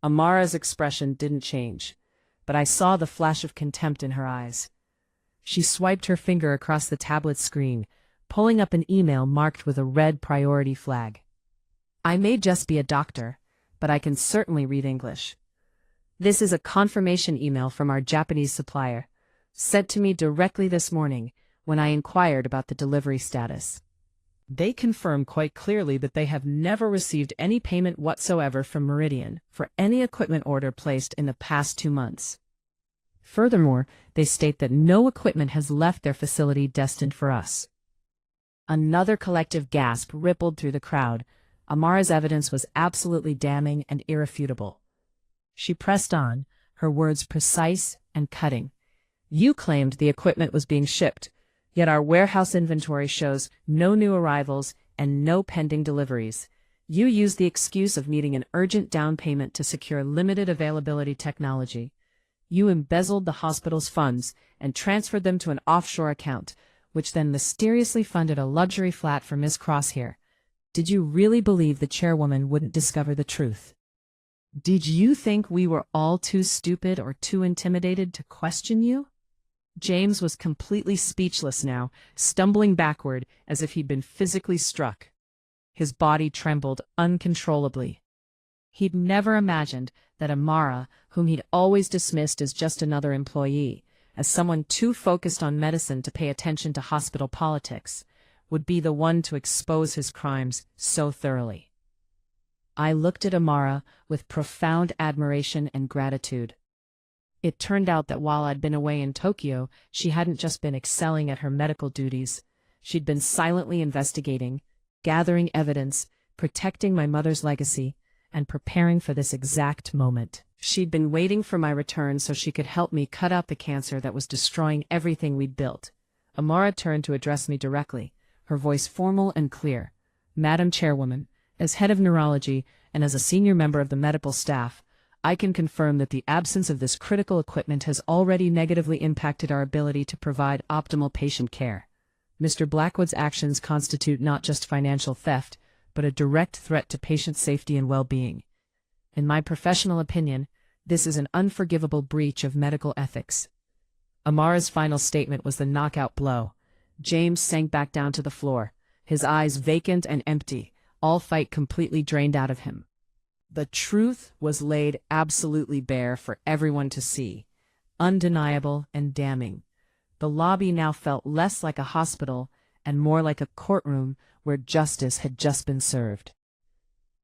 Amara's expression didn't change, but I saw the flash of contempt in her eyes. She swiped her finger across the tablet screen, pulling up an email marked with a red priority flag. "I may just be a doctor, but I can certainly read English. This is a confirmation email from our Japanese supplier, sent to me directly this morning when I inquired about the delivery status. They confirm quite clearly that they have never received any payment whatsoever from Meridian for any equipment order placed in the past 2 months. Furthermore, they state that no equipment has left their facility destined for us." Another collective gasp rippled through the crowd. Amara's evidence was absolutely damning and irrefutable. She pressed on, her words precise and cutting. "You claimed the equipment was being shipped, yet our warehouse inventory shows no new arrivals and no pending deliveries. You used the excuse of needing an urgent down payment to secure limited availability technology. You embezzled the hospital's funds and transferred them to an offshore account, which then mysteriously funded a luxury flat for Miss Crosshair. Did you really believe the chairwoman wouldn't discover the truth? Did you think we were all too stupid or too intimidated to question you?" James was completely speechless now, stumbling backward as if he'd been physically struck. His body trembled uncontrollably. He'd never imagined that Amara, whom he'd always dismissed as just another employee, as someone too focused on medicine to pay attention to hospital politics, would be the one to expose his crimes so thoroughly. I looked at Amara with profound admiration and gratitude. It turned out that while I'd been away in Tokyo, she hadn't just been excelling at her medical duties. She'd been silently investigating, gathering evidence, protecting my mother's legacy, and preparing for this exact moment. She'd been waiting for my return so she could help me cut out the cancer that was destroying everything we'd built. Amara turned to address me directly, her voice formal and clear. "Madam Chairwoman, as head of neurology and as a senior member of the medical staff, I can confirm that the absence of this critical equipment has already negatively impacted our ability to provide optimal patient care. Mr. Blackwood's actions constitute not just financial theft, but a direct threat to patient safety and well-being. In my professional opinion, this is an unforgivable breach of medical ethics." Amara's final statement was the knockout blow. James sank back down to the floor, his eyes vacant and empty, all fight completely drained out of him. The truth was laid absolutely bare for everyone to see, undeniable and damning. The lobby now felt less like a hospital and more like a courtroom where justice had just been served.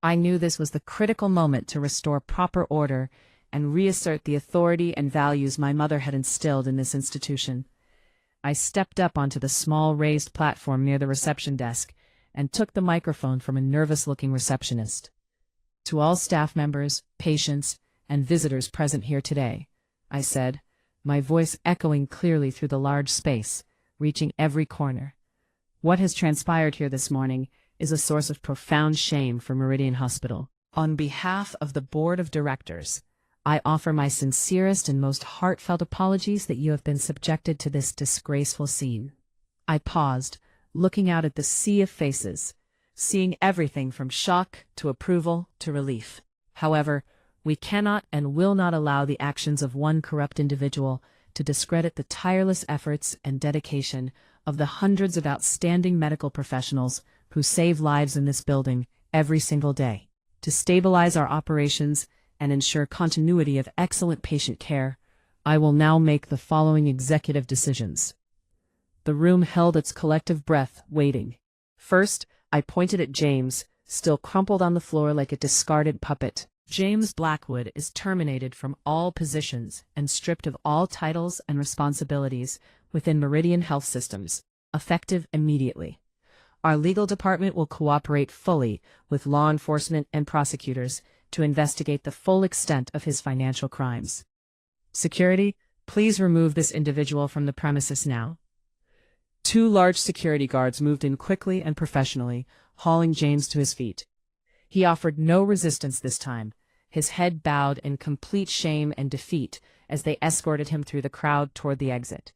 I knew this was the critical moment to restore proper order and reassert the authority and values my mother had instilled in this institution. I stepped up onto the small raised platform near the reception desk and took the microphone from a nervous-looking receptionist. "To all staff members, patients, and visitors present here today," I said, my voice echoing clearly through the large space, reaching every corner. "What has transpired here this morning is a source of profound shame for Meridian Hospital. On behalf of the Board of Directors, I offer my sincerest and most heartfelt apologies that you have been subjected to this disgraceful scene." I paused, looking out at the sea of faces, seeing everything from shock to approval to relief. However, we cannot and will not allow the actions of one corrupt individual to discredit the tireless efforts and dedication of the hundreds of outstanding medical professionals who save lives in this building every single day. To stabilize our operations and ensure continuity of excellent patient care, I will now make the following executive decisions. The room held its collective breath, waiting. First, I pointed at James, still crumpled on the floor like a discarded puppet. "James Blackwood is terminated from all positions and stripped of all titles and responsibilities within Meridian Health Systems, effective immediately. Our legal department will cooperate fully with law enforcement and prosecutors to investigate the full extent of his financial crimes. Security, please remove this individual from the premises now." 2 large security guards moved in quickly and professionally, hauling James to his feet. He offered no resistance this time, his head bowed in complete shame and defeat as they escorted him through the crowd toward the exit.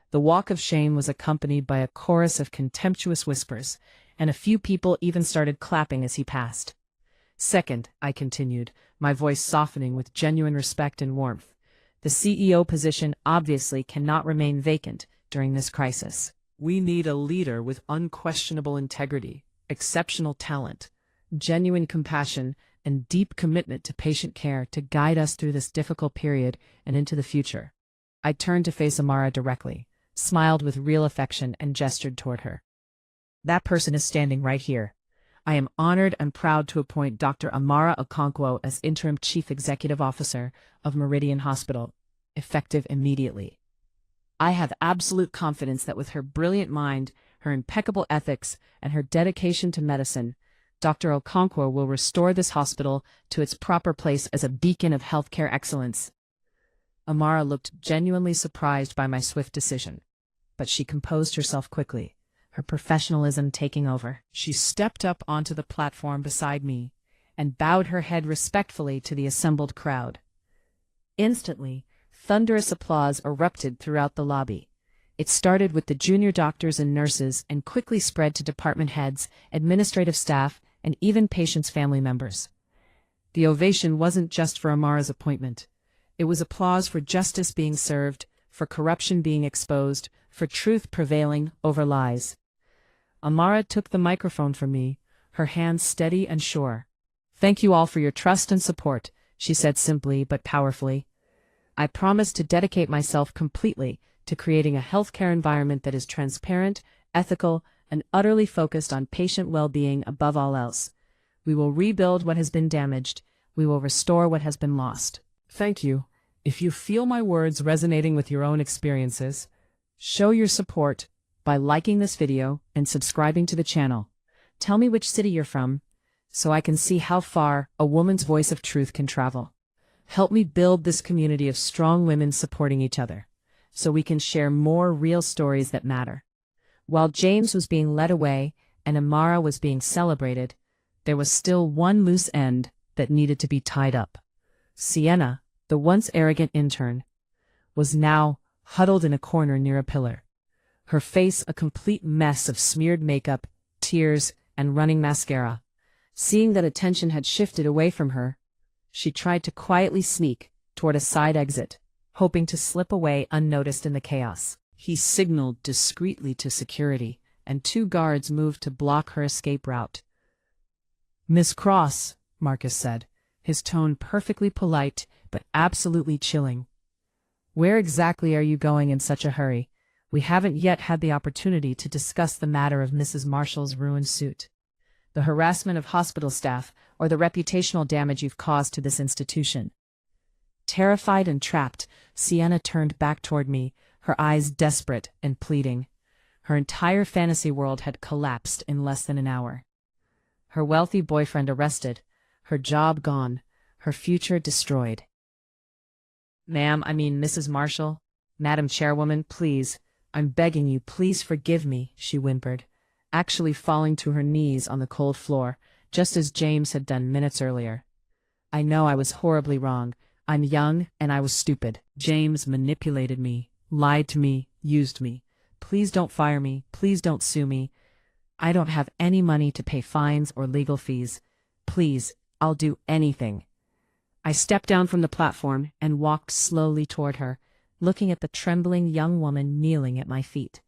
The walk of shame was accompanied by a chorus of contemptuous whispers, and a few people even started clapping as he passed. "Second," I continued, my voice softening with genuine respect and warmth, "the CEO position obviously cannot remain vacant during this crisis. We need a leader with unquestionable integrity, exceptional talent, genuine compassion, and deep commitment to patient care to guide us through this difficult period and into the future." I turned to face Amara directly, smiled with real affection, and gestured toward her. "That person is standing right here. I am honored and proud to appoint Dr. Amara Okonkwo as Interim Chief Executive Officer of Meridian Hospital, effective immediately. I have absolute confidence that with her brilliant mind, her impeccable ethics, and her dedication to medicine, Dr. Okonkwo will restore this hospital to its proper place as a beacon of healthcare excellence." Amara looked genuinely surprised by my swift decision, but she composed herself quickly, her professionalism taking over. She stepped up onto the platform beside me and bowed her head respectfully to the assembled crowd. Instantly, thunderous applause erupted throughout the lobby. It started with the junior doctors and nurses and quickly spread to department heads, administrative staff, and even patients' family members. The ovation wasn't just for Amara's appointment. It was applause for justice being served, for corruption being exposed, for truth prevailing over lies. Amara took the microphone from me, her hands steady and sure. "Thank you all for your trust and support," she said simply but powerfully. "I promise to dedicate myself completely to creating a healthcare environment that is transparent, ethical, and utterly focused on patient well-being above all else. We will rebuild what has been damaged. We will restore what has been lost." Thank you. If you feel my words resonating with your own experiences, show your support by liking this video and subscribing to the channel. Tell me which city you're from. so I can see how far a woman's voice of truth can travel. Help me build this community of strong women supporting each other, so we can share more real stories that matter. While James was being led away and Amara was being celebrated, there was still one loose end that needed to be tied up. Sienna, the once arrogant intern, was now huddled in a corner near a pillar, her face a complete mess of smeared makeup, tears, and running mascara. Seeing that attention had shifted away from her, she tried to quietly sneak toward a side exit, hoping to slip away unnoticed in the chaos. He signaled discreetly to security, and 2 guards moved to block her escape route. "Miss Cross," Marcus said, his tone perfectly polite but absolutely chilling. "Where exactly are you going in such a hurry? We haven't yet had the opportunity to discuss the matter of Mrs. Marshall's ruined suit, the harassment of hospital staff, or the reputational damage you've caused to this institution." Terrified and trapped, Sienna turned back toward me, her eyes desperate and pleading. Her entire fantasy world had collapsed in less than an hour. Her wealthy boyfriend arrested, her job gone, her future destroyed. Mrs. Marshall, Madam Chairwoman, please, I'm begging you, please forgive me," she whimpered, actually falling to her knees on the cold floor, just as James had done minutes earlier. "I know I was horribly wrong. I'm young, and I was stupid. James manipulated me, lied to me, used me. Please don't fire me. Please don't sue me. I don't have any money to pay fines or legal fees. Please, I'll do anything." I stepped down from the platform and walked slowly toward her, looking at the trembling young woman kneeling at my feet.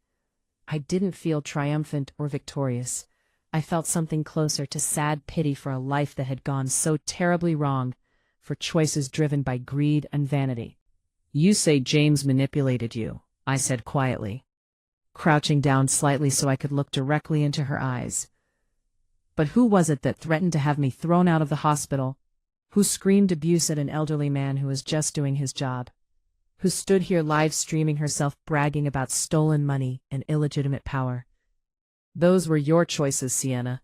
I didn't feel triumphant or victorious. I felt something closer to sad pity for a life that had gone so terribly wrong, for choices driven by greed and vanity. "You say James manipulated you," I said quietly, crouching down slightly so I could look directly into her eyes. "But who was it that threatened to have me thrown out of the hospital? Who screamed abuse at an elderly man who was just doing his job? Who stood here live streaming herself bragging about stolen money and illegitimate power? Those were your choices, Sienna.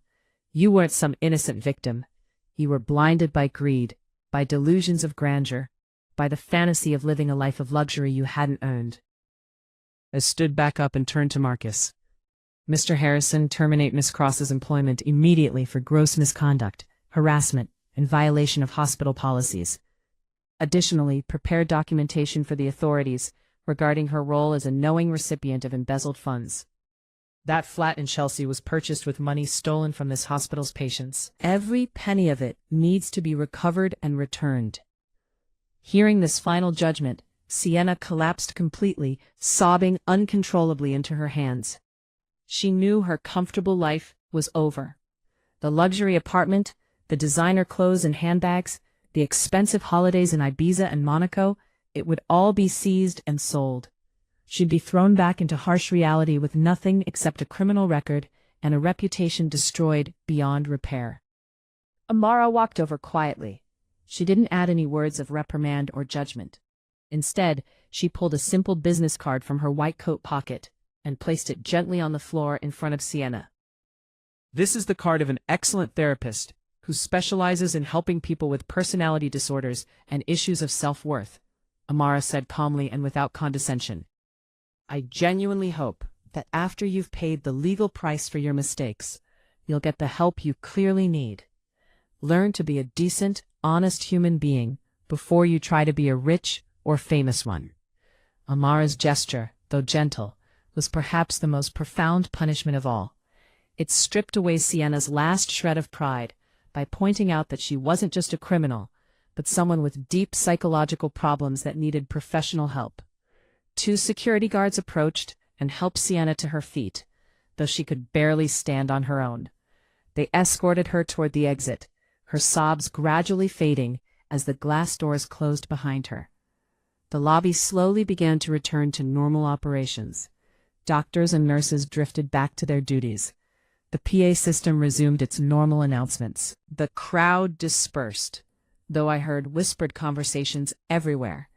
You weren't some innocent victim. You were blinded by greed, by delusions of grandeur, by the fantasy of living a life of luxury you hadn't earned." I stood back up and turned to Marcus. "Mr. Harrison, terminate Miss Cross's employment immediately for gross misconduct, harassment, and violation of hospital policies. Additionally, prepare documentation for the authorities regarding her role as a knowing recipient of embezzled funds. That flat in Chelsea was purchased with money stolen from this hospital's patients. Every penny of it needs to be recovered and returned." Hearing this final judgment, Sienna collapsed completely, sobbing uncontrollably into her hands. She knew her comfortable life was over. The luxury apartment, the designer clothes and handbags, the expensive holidays in Ibiza and Monaco, it would all be seized and sold. She'd be thrown back into harsh reality with nothing except a criminal record and a reputation destroyed beyond repair. Amara walked over quietly. She didn't add any words of reprimand or judgment. Instead, she pulled a simple business card from her white coat pocket and placed it gently on the floor in front of Sienna. "This is the card of an excellent therapist who specializes in helping people with personality disorders and issues of self-worth," Amara said calmly and without condescension. "I genuinely hope that after you've paid the legal price for your mistakes, you'll get the help you clearly need. Learn to be a decent, honest human being before you try to be a rich or famous one." Amara's gesture, though gentle, was perhaps the most profound punishment of all. It stripped away Sienna's last shred of pride by pointing out that she wasn't just a criminal, but someone with deep psychological problems that needed professional help. 2 security guards approached and helped Sienna to her feet, though she could barely stand on her own. They escorted her toward the exit, her sobs gradually fading as the glass doors closed behind her. The lobby slowly began to return to normal operations. Doctors and nurses drifted back to their duties. The PA system resumed its normal announcements. The crowd dispersed, though I heard whispered conversations everywhere,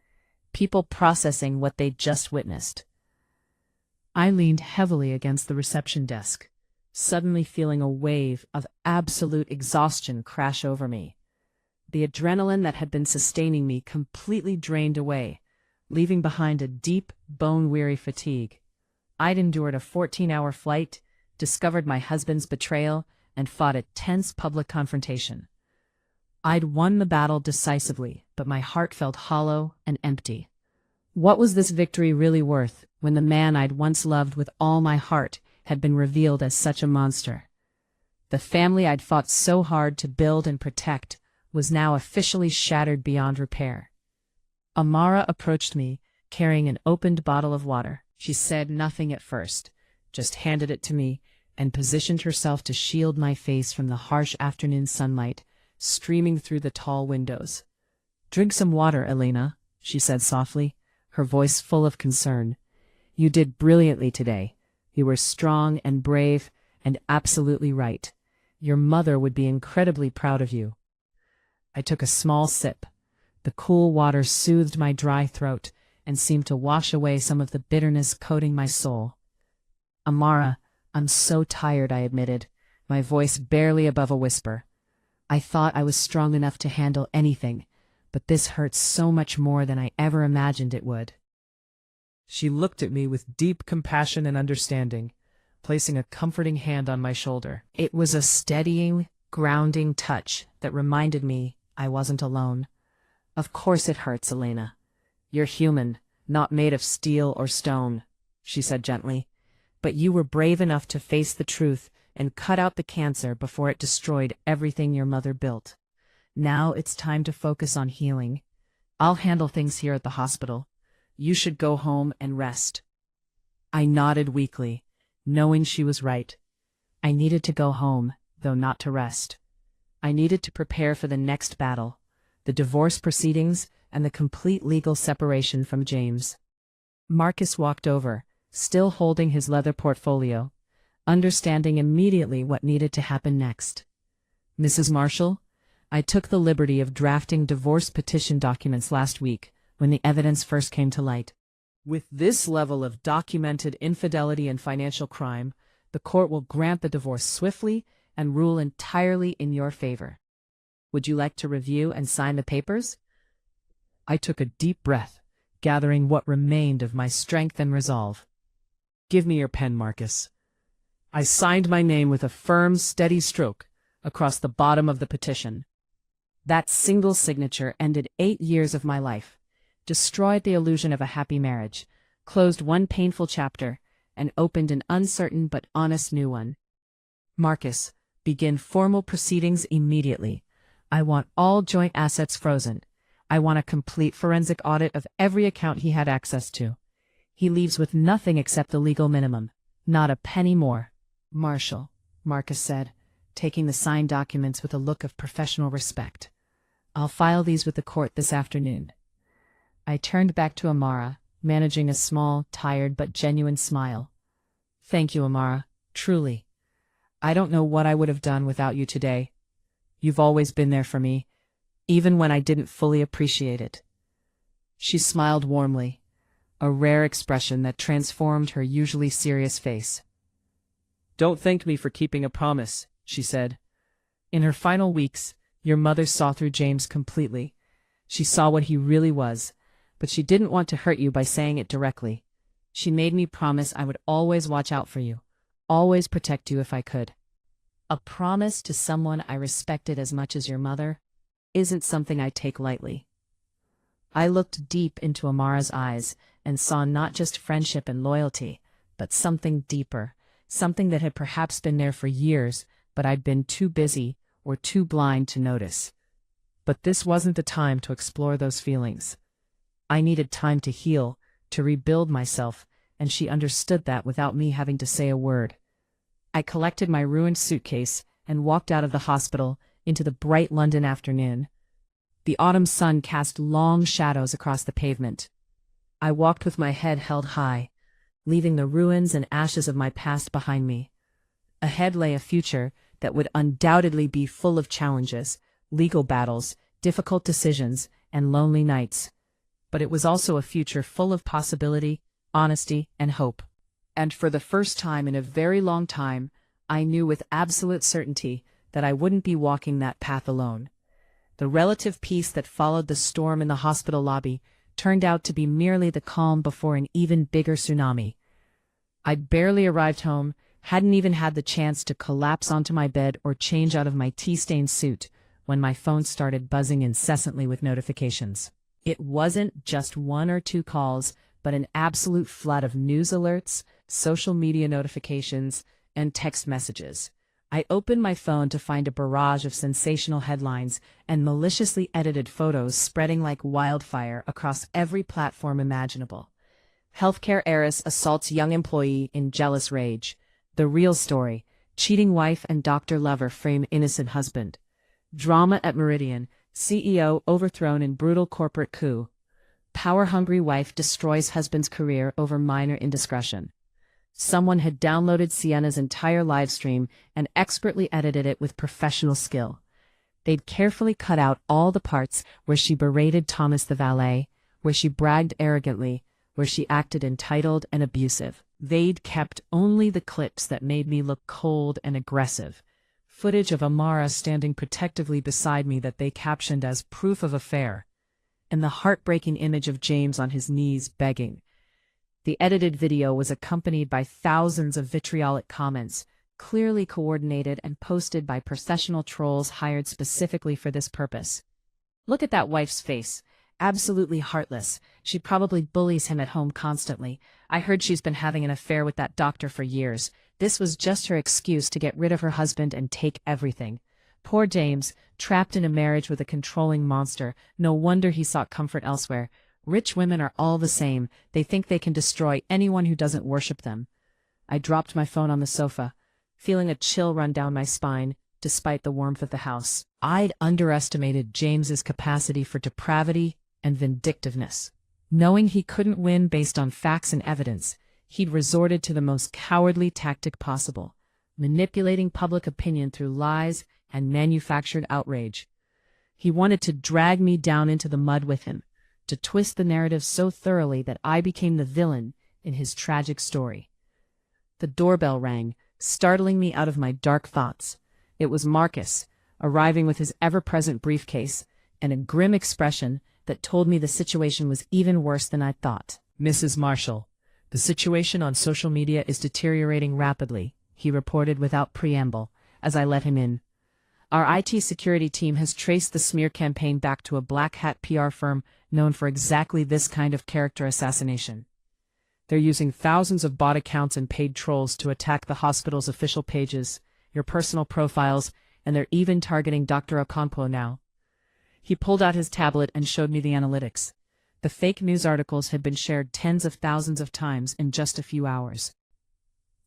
people processing what they'd just witnessed. I leaned heavily against the reception desk, suddenly feeling a wave of absolute exhaustion crash over me. The adrenaline that had been sustaining me completely drained away, leaving behind a deep, bone-weary fatigue. I'd endured a 14-hour flight, discovered my husband's betrayal, and fought a tense public confrontation. I'd won the battle decisively, but my heart felt hollow and empty. What was this victory really worth when the man I'd once loved with all my heart had been revealed as such a monster? The family I'd fought so hard to build and protect was now officially shattered beyond repair. Amara approached me, carrying an opened bottle of water. She said nothing at first, just handed it to me and positioned herself to shield my face from the harsh afternoon sunlight streaming through the tall windows. "Drink some water, Elena," she said softly, her voice full of concern. "You did brilliantly today. You were strong and brave and absolutely right. Your mother would be incredibly proud of you." I took a small sip. The cool water soothed my dry throat and seemed to wash away some of the bitterness coating my soul. "Amara, I'm so tired," I admitted, my voice barely above a whisper. "I thought I was strong enough to handle anything, but this hurts so much more than I ever imagined it would." She looked at me with deep compassion and understanding, placing a comforting hand on my shoulder. It was a steadying, grounding touch that reminded me I wasn't alone. "Of course it hurts, Elena. You're human, not made of steel or stone," she said gently. "But you were brave enough to face the truth and cut out the cancer before it destroyed everything your mother built. Now it's time to focus on healing. I'll handle things here at the hospital. You should go home and rest." I nodded weakly, knowing she was right. I needed to go home, though not to rest. I needed to prepare for the next battle, the divorce proceedings and the complete legal separation from James. Marcus walked over, still holding his leather portfolio, understanding immediately what needed to happen next. "Mrs. Marshall, I took the liberty of drafting divorce petition documents last week when the evidence first came to light. With this level of documented infidelity and financial crime, the court will grant the divorce swiftly and rule entirely in your favor. Would you like to review and sign the papers?" I took a deep breath, gathering what remained of my strength and resolve. "Give me your pen, Marcus." I signed my name with a firm, steady stroke across the bottom of the petition. That single signature ended 8 years of my life, destroyed the illusion of a happy marriage, closed one painful chapter, and opened an uncertain but honest new one. "Marcus, begin formal proceedings immediately. I want all joint assets frozen. I want a complete forensic audit of every account he had access to. He leaves with nothing except the legal minimum, not a penny more." "Marshall," Marcus said, taking the signed documents with a look of professional respect. "I'll file these with the court this afternoon." I turned back to Amara, managing a small, tired but genuine smile. "Thank you, Amara, truly. I don't know what I would have done without you today. You've always been there for me, even when I didn't fully appreciate it." She smiled warmly, a rare expression that transformed her usually serious face. "Don't thank me for keeping a promise," she said. "In her final weeks, your mother saw through James completely. She saw what he really was, but she didn't want to hurt you by saying it directly. She made me promise I would always watch out for you, always protect you if I could. A promise to someone I respected as much as your mother isn't something I take lightly." I looked deep into Amara's eyes and saw not just friendship and loyalty, but something deeper, something that had perhaps been there for years, but I'd been too busy or too blind to notice. But this wasn't the time to explore those feelings. I needed time to heal, to rebuild myself, and she understood that without me having to say a word. I collected my ruined suitcase and walked out of the hospital into the bright London afternoon. The autumn sun cast long shadows across the pavement. I walked with my head held high, leaving the ruins and ashes of my past behind me. Ahead lay a future that would undoubtedly be full of challenges, legal battles, difficult decisions, and lonely nights. But it was also a future full of possibility, honesty, and hope. And for the first time in a very long time, I knew with absolute certainty that I wouldn't be walking that path alone. The relative peace that followed the storm in the hospital lobby turned out to be merely the calm before an even bigger tsunami. I'd barely arrived home, hadn't even had the chance to collapse onto my bed or change out of my tea-stained suit, when my phone started buzzing incessantly with notifications. It wasn't just one or two calls, but an absolute flood of news alerts, social media notifications, and text messages. I opened my phone to find a barrage of sensational headlines and maliciously edited photos spreading like wildfire across every platform imaginable. Healthcare heiress assaults young employee in jealous rage. The real story: cheating wife and doctor lover frame innocent husband. Drama at Meridian: CEO overthrown in brutal corporate coup. Power-hungry wife destroys husband's career over minor indiscretion. Someone had downloaded Sienna's entire livestream and expertly edited it with professional skill. They'd carefully cut out all the parts where she berated Thomas the valet, where she bragged arrogantly, where she acted entitled and abusive. They'd kept only the clips that made me look cold and aggressive. Footage of Amara standing protectively beside me that they captioned as proof of affair, and the heartbreaking image of James on his knees begging. The edited video was accompanied by thousands of vitriolic comments, clearly coordinated and posted by professional trolls hired specifically for this purpose. Look at that wife's face. Absolutely heartless. She probably bullies him at home constantly. I heard she's been having an affair with that doctor for years. This was just her excuse to get rid of her husband and take everything. Poor James, trapped in a marriage with a controlling monster. No wonder he sought comfort elsewhere. Rich women are all the same. They think they can destroy anyone who doesn't worship them. I dropped my phone on the sofa, feeling a chill run down my spine, despite the warmth of the house. I'd underestimated James's capacity for depravity and vindictiveness. Knowing he couldn't win based on facts and evidence, he'd resorted to the most cowardly tactic possible: manipulating public opinion through lies and manufactured outrage. He wanted to drag me down into the mud with him, to twist the narrative so thoroughly that I became the villain in his tragic story. The doorbell rang, startling me out of my dark thoughts. It was Marcus, arriving with his ever-present briefcase and a grim expression that told me the situation was even worse than I thought. "Mrs. Marshall, the situation on social media is deteriorating rapidly," he reported without preamble, as I let him in. "Our IT security team has traced the smear campaign back to a black hat PR firm known for exactly this kind of character assassination. They're using thousands of bot accounts and paid trolls to attack the hospital's official pages, your personal profiles, and they're even targeting Dr. Okonkwo now." He pulled out his tablet and showed me the analytics. The fake news articles had been shared tens of thousands of times in just a few hours.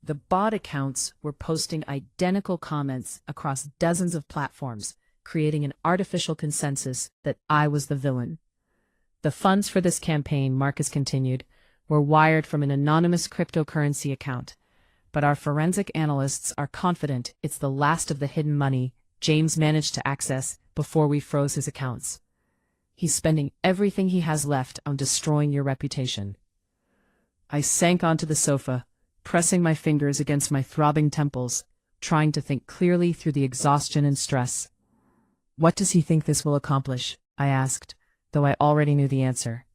The bot accounts were posting identical comments across dozens of platforms, creating an artificial consensus that I was the villain. "The funds for this campaign," Marcus continued, "were wired from an anonymous cryptocurrency account, but our forensic analysts are confident it's the last of the hidden money James managed to access before we froze his accounts. He's spending everything he has left on destroying your reputation." I sank onto the sofa, pressing my fingers against my throbbing temples, trying to think clearly through the exhaustion and stress. "What does he think this will accomplish?" I asked, though I already knew the answer.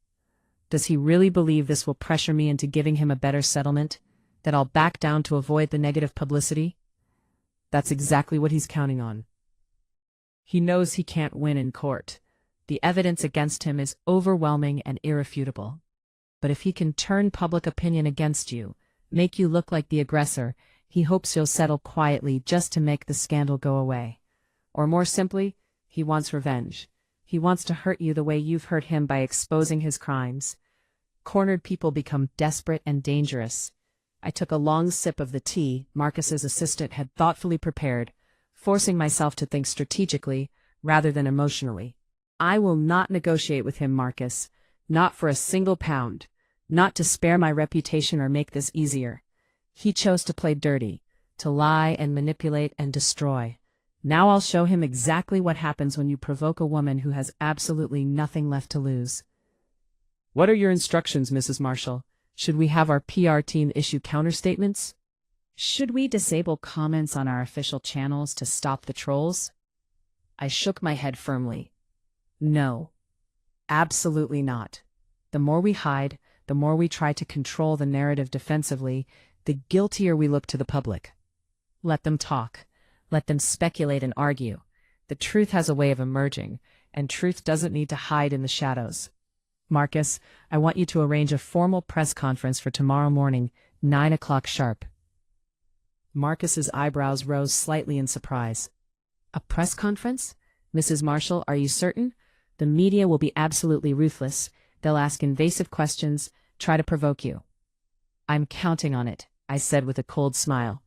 "Does he really believe this will pressure me into giving him a better settlement, that I'll back down to avoid the negative publicity?" "That's exactly what he's counting on. He knows he can't win in court. The evidence against him is overwhelming and irrefutable. But if he can turn public opinion against you, make you look like the aggressor, he hopes you'll settle quietly just to make the scandal go away. Or more simply, he wants revenge. He wants to hurt you the way you've hurt him by exposing his crimes." Cornered people become desperate and dangerous. I took a long sip of the tea Marcus's assistant had thoughtfully prepared, forcing myself to think strategically rather than emotionally. "I will not negotiate with him, Marcus. Not for a single pound. Not to spare my reputation or make this easier. He chose to play dirty, to lie and manipulate and destroy. Now I'll show him exactly what happens when you provoke a woman who has absolutely nothing left to lose." "What are your instructions, Mrs. Marshall? Should we have our PR team issue counterstatements?" Should we disable comments on our official channels to stop the trolls? I shook my head firmly. No, absolutely not. The more we hide, the more we try to control the narrative defensively, the guiltier we look to the public. Let them talk. Let them speculate and argue. The truth has a way of emerging, and truth doesn't need to hide in the shadows. Marcus, I want you to arrange a formal press conference for tomorrow morning, 9 o'clock sharp. Marcus's eyebrows rose slightly in surprise. A press conference? Mrs. Marshall, are you certain? The media will be absolutely ruthless. They'll ask invasive questions, try to provoke you. I'm counting on it, I said with a cold smile.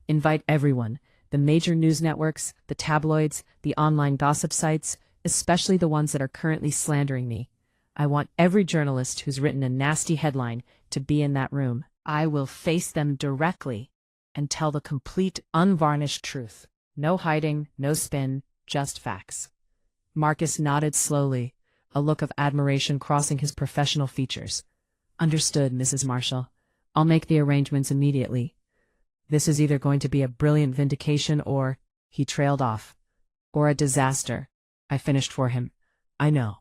Invite everyone, the major news networks, the tabloids, the online gossip sites, especially the ones that are currently slandering me. I want every journalist who's written a nasty headline to be in that room. I will face them directly and tell the complete, unvarnished truth. No hiding, no spin, just facts. Marcus nodded slowly, a look of admiration crossing his professional features. Understood, Mrs. Marshall. I'll make the arrangements immediately. This is either going to be a brilliant vindication or, he trailed off, or a disaster. I finished for him. I know,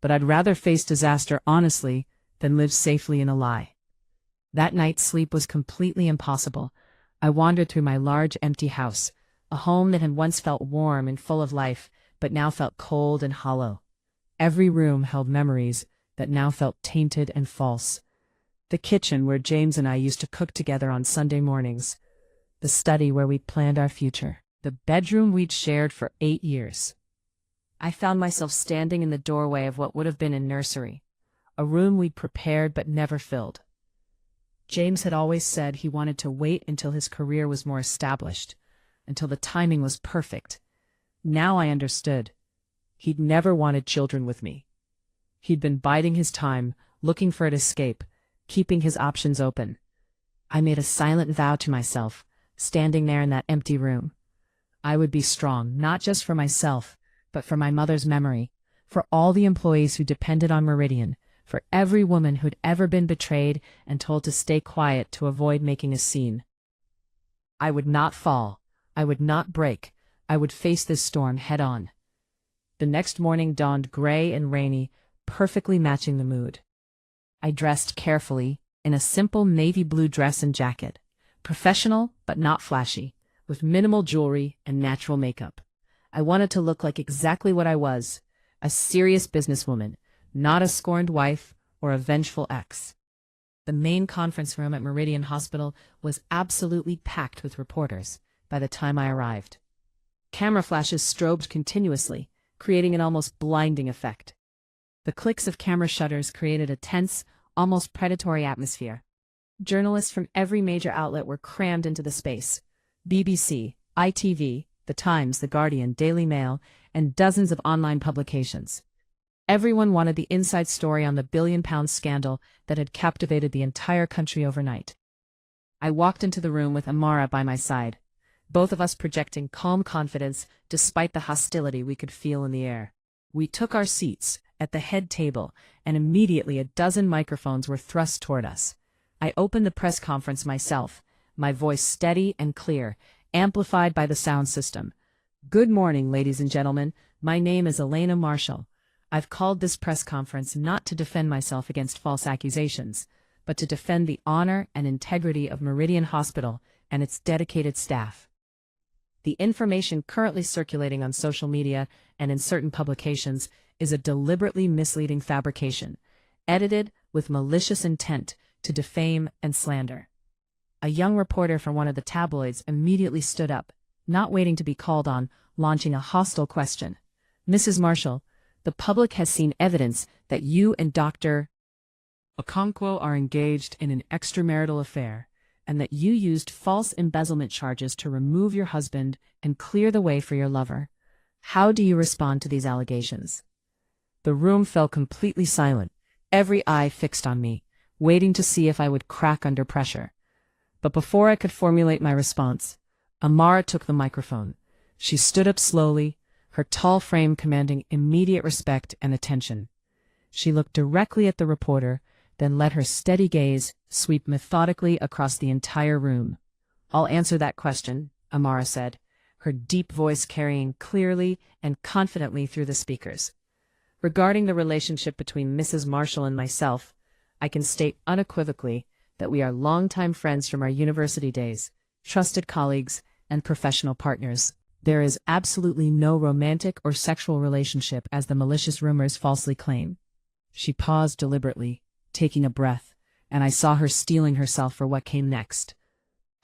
but I'd rather face disaster honestly than live safely in a lie. That night sleep was completely impossible. I wandered through my large empty house, a home that had once felt warm and full of life, but now felt cold and hollow. Every room held memories that now felt tainted and false. The kitchen where James and I used to cook together on Sunday mornings. The study where we'd planned our future. The bedroom we'd shared for 8 years. I found myself standing in the doorway of what would have been a nursery, a room we'd prepared but never filled. James had always said he wanted to wait until his career was more established, until the timing was perfect. Now I understood. He'd never wanted children with me. He'd been biding his time, looking for an escape, keeping his options open. I made a silent vow to myself, standing there in that empty room. I would be strong, not just for myself, but for my mother's memory, for all the employees who depended on Meridian, for every woman who'd ever been betrayed and told to stay quiet to avoid making a scene. I would not fall. I would not break. I would face this storm head-on. The next morning dawned gray and rainy, perfectly matching the mood. I dressed carefully, in a simple navy blue dress and jacket, professional but not flashy, with minimal jewelry and natural makeup. I wanted to look like exactly what I was, a serious businesswoman, not a scorned wife or a vengeful ex. The main conference room at Meridian Hospital was absolutely packed with reporters by the time I arrived. Camera flashes strobed continuously, creating an almost blinding effect. The clicks of camera shutters created a tense, almost predatory atmosphere. Journalists from every major outlet were crammed into the space. BBC, ITV, The Times, The Guardian, Daily Mail, and dozens of online publications. Everyone wanted the inside story on the billion-pound scandal that had captivated the entire country overnight. I walked into the room with Amara by my side, both of us projecting calm confidence despite the hostility we could feel in the air. We took our seats at the head table, and immediately a dozen microphones were thrust toward us. I opened the press conference myself, my voice steady and clear, amplified by the sound system. Good morning, ladies and gentlemen. My name is Elena Marshall. I've called this press conference not to defend myself against false accusations, but to defend the honor and integrity of Meridian Hospital and its dedicated staff. The information currently circulating on social media and in certain publications is a deliberately misleading fabrication, edited with malicious intent to defame and slander. A young reporter from one of the tabloids immediately stood up, not waiting to be called on, launching a hostile question. Mrs. Marshall, the public has seen evidence that you and Dr. Okonkwo are engaged in an extramarital affair, and that you used false embezzlement charges to remove your husband and clear the way for your lover. How do you respond to these allegations? The room fell completely silent, every eye fixed on me, waiting to see if I would crack under pressure. But before I could formulate my response, Amara took the microphone. She stood up slowly, her tall frame commanding immediate respect and attention. She looked directly at the reporter, then let her steady gaze sweep methodically across the entire room. I'll answer that question, Amara said, her deep voice carrying clearly and confidently through the speakers. Regarding the relationship between Mrs. Marshall and myself, I can state unequivocally that we are longtime friends from our university days, trusted colleagues, and professional partners. There is absolutely no romantic or sexual relationship as the malicious rumors falsely claim. She paused deliberately, taking a breath, and I saw her steeling herself for what came next.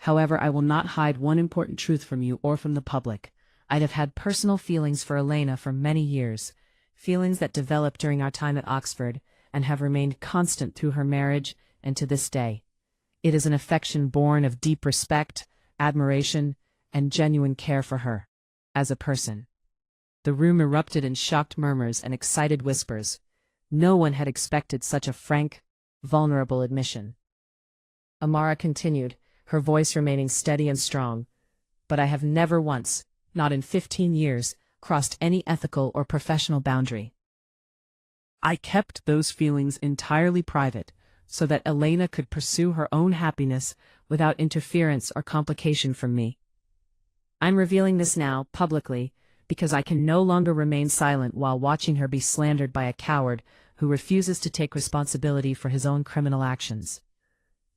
However, I will not hide one important truth from you or from the public. I'd have had personal feelings for Elena for many years, feelings that developed during our time at Oxford and have remained constant through her marriage and to this day. It is an affection born of deep respect, admiration, and genuine care for her as a person. The room erupted in shocked murmurs and excited whispers. No one had expected such a frank, vulnerable admission. Amara continued, her voice remaining steady and strong. But I have never once, not in 15 years, crossed any ethical or professional boundary. I kept those feelings entirely private, so that Elena could pursue her own happiness without interference or complication from me. I'm revealing this now, publicly, because I can no longer remain silent while watching her be slandered by a coward who refuses to take responsibility for his own criminal actions.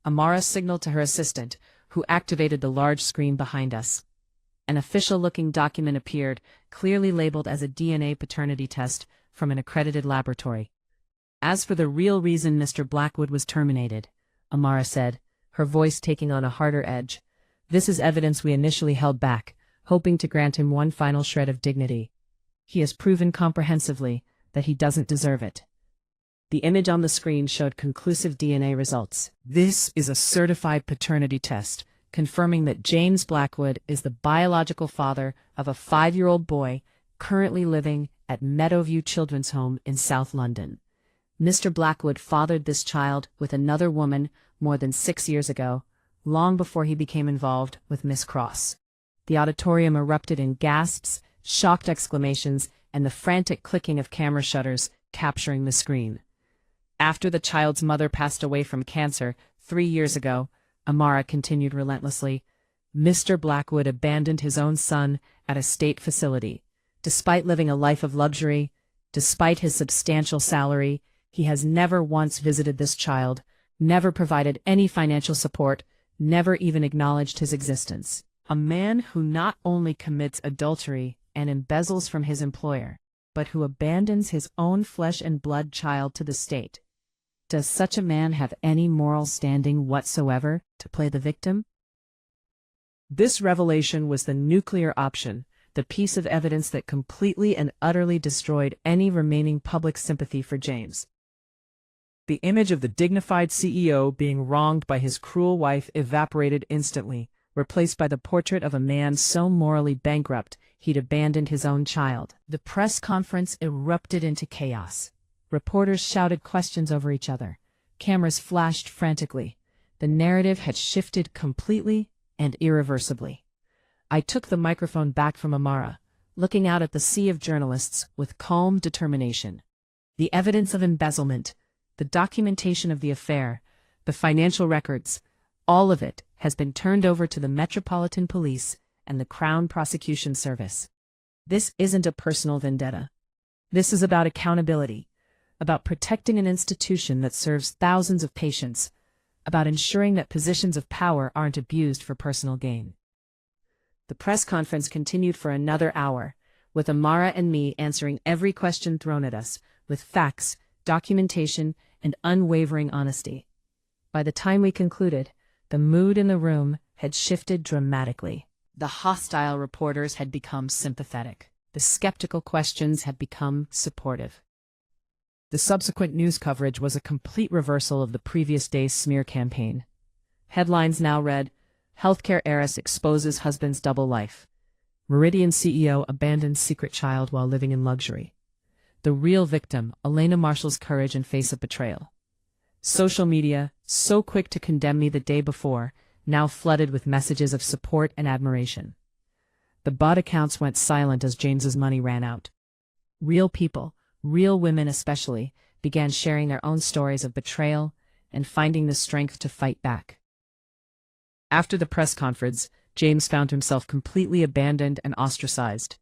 Amara signaled to her assistant, who activated the large screen behind us. An official-looking document appeared, clearly labeled as a DNA paternity test from an accredited laboratory. As for the real reason Mr. Blackwood was terminated, Amara said, her voice taking on a harder edge, this is evidence we initially held back, hoping to grant him one final shred of dignity. He has proven comprehensively that he doesn't deserve it. The image on the screen showed conclusive DNA results. This is a certified paternity test, confirming that James Blackwood is the biological father of a 5-year-old boy currently living at Meadowview Children's Home in South London. Mr. Blackwood fathered this child with another woman more than 6 years ago, long before he became involved with Miss Cross. The auditorium erupted in gasps, shocked exclamations, and the frantic clicking of camera shutters capturing the screen. After the child's mother passed away from cancer 3 years ago, Amara continued relentlessly, Mr. Blackwood abandoned his own son at a state facility. Despite living a life of luxury, despite his substantial salary, he has never once visited this child, never provided any financial support, never even acknowledged his existence. A man who not only commits adultery and embezzles from his employer, but who abandons his own flesh and blood child to the state. Does such a man have any moral standing whatsoever to play the victim? This revelation was the nuclear option, the piece of evidence that completely and utterly destroyed any remaining public sympathy for James. The image of the dignified CEO being wronged by his cruel wife evaporated instantly, replaced by the portrait of a man so morally bankrupt he'd abandoned his own child. The press conference erupted into chaos. Reporters shouted questions over each other. Cameras flashed frantically. The narrative had shifted completely and irreversibly. I took the microphone back from Amara, looking out at the sea of journalists with calm determination. The evidence of embezzlement, the documentation of the affair, the financial records, all of it has been turned over to the Metropolitan Police and the Crown Prosecution Service. This isn't a personal vendetta. This is about accountability, about protecting an institution that serves thousands of patients, about ensuring that positions of power aren't abused for personal gain. The press conference continued for another hour, with Amara and me answering every question thrown at us, with facts, documentation, and unwavering honesty. By the time we concluded, the mood in the room had shifted dramatically. The hostile reporters had become sympathetic. The skeptical questions had become supportive. The subsequent news coverage was a complete reversal of the previous day's smear campaign. Headlines now read, Healthcare heiress exposes husband's double life. Meridian CEO abandons secret child while living in luxury. The real victim, Elena Marshall's courage and face of betrayal. Social media, so quick to condemn me the day before, now flooded with messages of support and admiration. The bot accounts went silent as James's money ran out. Real people, real women especially, began sharing their own stories of betrayal and finding the strength to fight back. After the press conference, James found himself completely abandoned and ostracized.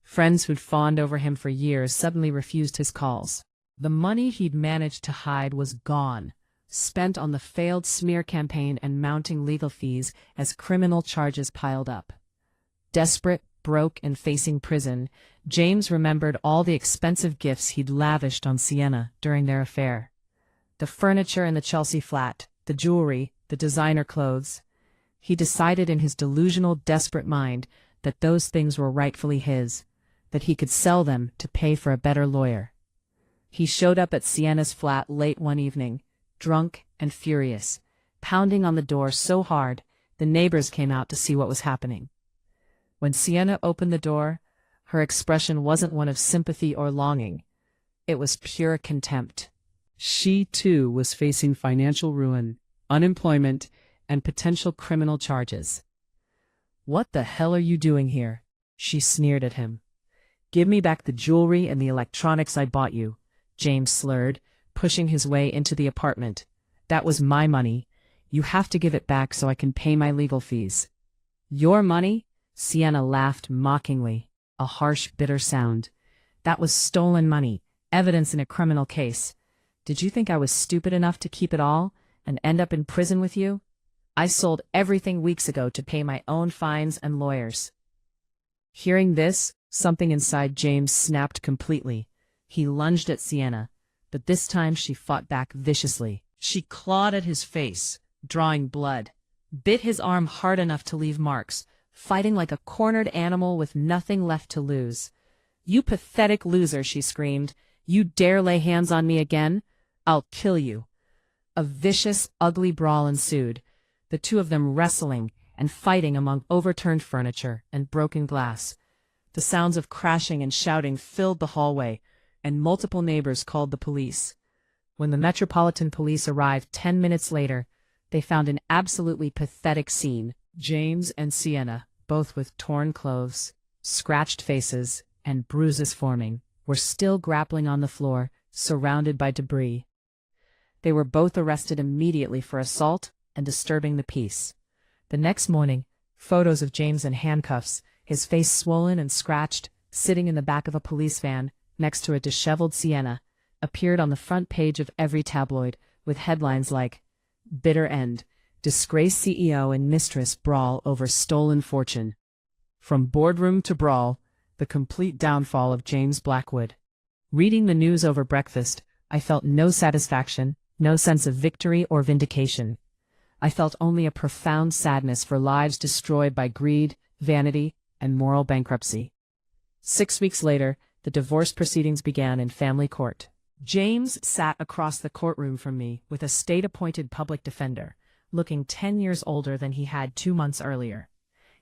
Friends who'd fawned over him for years suddenly refused his calls. The money he'd managed to hide was gone, spent on the failed smear campaign and mounting legal fees as criminal charges piled up. Desperate, broke, and facing prison, James remembered all the expensive gifts he'd lavished on Sienna during their affair. The furniture in the Chelsea flat, the jewelry, the designer clothes. He decided in his delusional, desperate mind that those things were rightfully his, that he could sell them to pay for a better lawyer. He showed up at Sienna's flat late one evening, drunk and furious, pounding on the door so hard the neighbors came out to see what was happening. When Sienna opened the door, her expression wasn't one of sympathy or longing. It was pure contempt. She, too, was facing financial ruin, unemployment, and potential criminal charges. "What the hell are you doing here?" she sneered at him. "Give me back the jewelry and the electronics I bought you," James slurred, pushing his way into the apartment. "That was my money. You have to give it back so I can pay my legal fees." "Your money?" Sienna laughed mockingly, a harsh, bitter sound. "That was stolen money, evidence in a criminal case. Did you think I was stupid enough to keep it all and end up in prison with you? I sold everything weeks ago to pay my own fines and lawyers." Hearing this, something inside James snapped completely. He lunged at Sienna, but this time she fought back viciously. She clawed at his face, drawing blood, bit his arm hard enough to leave marks, fighting like a cornered animal with nothing left to lose. "You pathetic loser," she screamed. "You dare lay hands on me again? I'll kill you." A vicious, ugly brawl ensued, the two of them wrestling and fighting among overturned furniture and broken glass. The sounds of crashing and shouting filled the hallway, and multiple neighbors called the police. When the Metropolitan Police arrived 10 minutes later, they found an absolutely pathetic scene. James and Sienna, both with torn clothes, scratched faces, and bruises forming, were still grappling on the floor, surrounded by debris. They were both arrested immediately for assault and disturbing the peace. The next morning, photos of James in handcuffs, his face swollen and scratched, sitting in the back of a police van next to a disheveled Sienna, appeared on the front page of every tabloid, with headlines like, "Bitter End, Disgraced CEO and Mistress Brawl Over Stolen Fortune." From boardroom to brawl, the complete downfall of James Blackwood. Reading the news over breakfast, I felt no satisfaction, no sense of victory or vindication. I felt only a profound sadness for lives destroyed by greed, vanity, and moral bankruptcy. 6 weeks later, the divorce proceedings began in family court. James sat across the courtroom from me with a state-appointed public defender, looking 10 years older than he had 2 months earlier.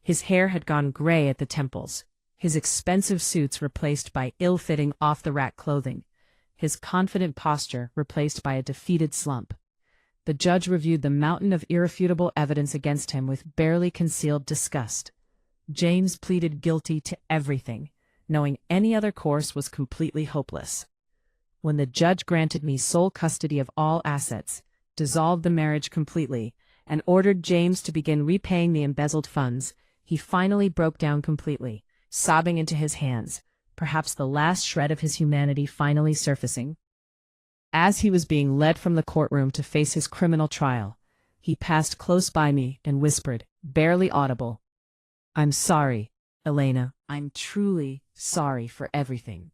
His hair had gone gray at the temples, his expensive suits replaced by ill-fitting off-the-rack clothing, his confident posture replaced by a defeated slump. The judge reviewed the mountain of irrefutable evidence against him with barely concealed disgust. James pleaded guilty to everything, knowing any other course was completely hopeless. When the judge granted me sole custody of all assets, dissolved the marriage completely, and ordered James to begin repaying the embezzled funds, he finally broke down completely, sobbing into his hands, perhaps the last shred of his humanity finally surfacing. As he was being led from the courtroom to face his criminal trial, he passed close by me and whispered, barely audible, "I'm sorry, Elena. I'm truly sorry for everything."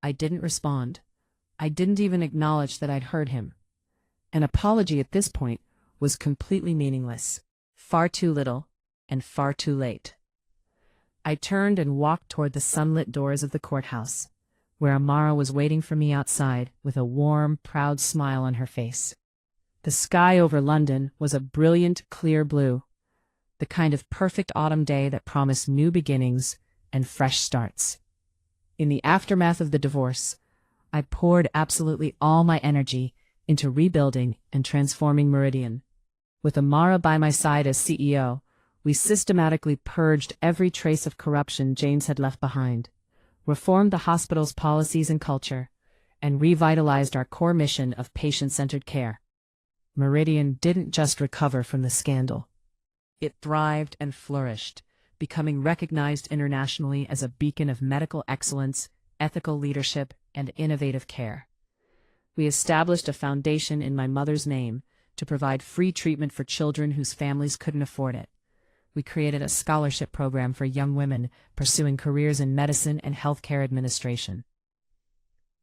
I didn't respond. I didn't even acknowledge that I'd heard him. An apology at this point was completely meaningless. Far too little, and far too late. I turned and walked toward the sunlit doors of the courthouse, where Amara was waiting for me outside with a warm, proud smile on her face. The sky over London was a brilliant, clear blue, the kind of perfect autumn day that promised new beginnings and fresh starts. In the aftermath of the divorce, I poured absolutely all my energy into rebuilding and transforming Meridian. With Amara by my side as CEO, we systematically purged every trace of corruption James had left behind, reformed the hospital's policies and culture, and revitalized our core mission of patient-centered care. Meridian didn't just recover from the scandal. It thrived and flourished, becoming recognized internationally as a beacon of medical excellence, ethical leadership, and innovative care. We established a foundation in my mother's name to provide free treatment for children whose families couldn't afford it. We created a scholarship program for young women pursuing careers in medicine and healthcare administration.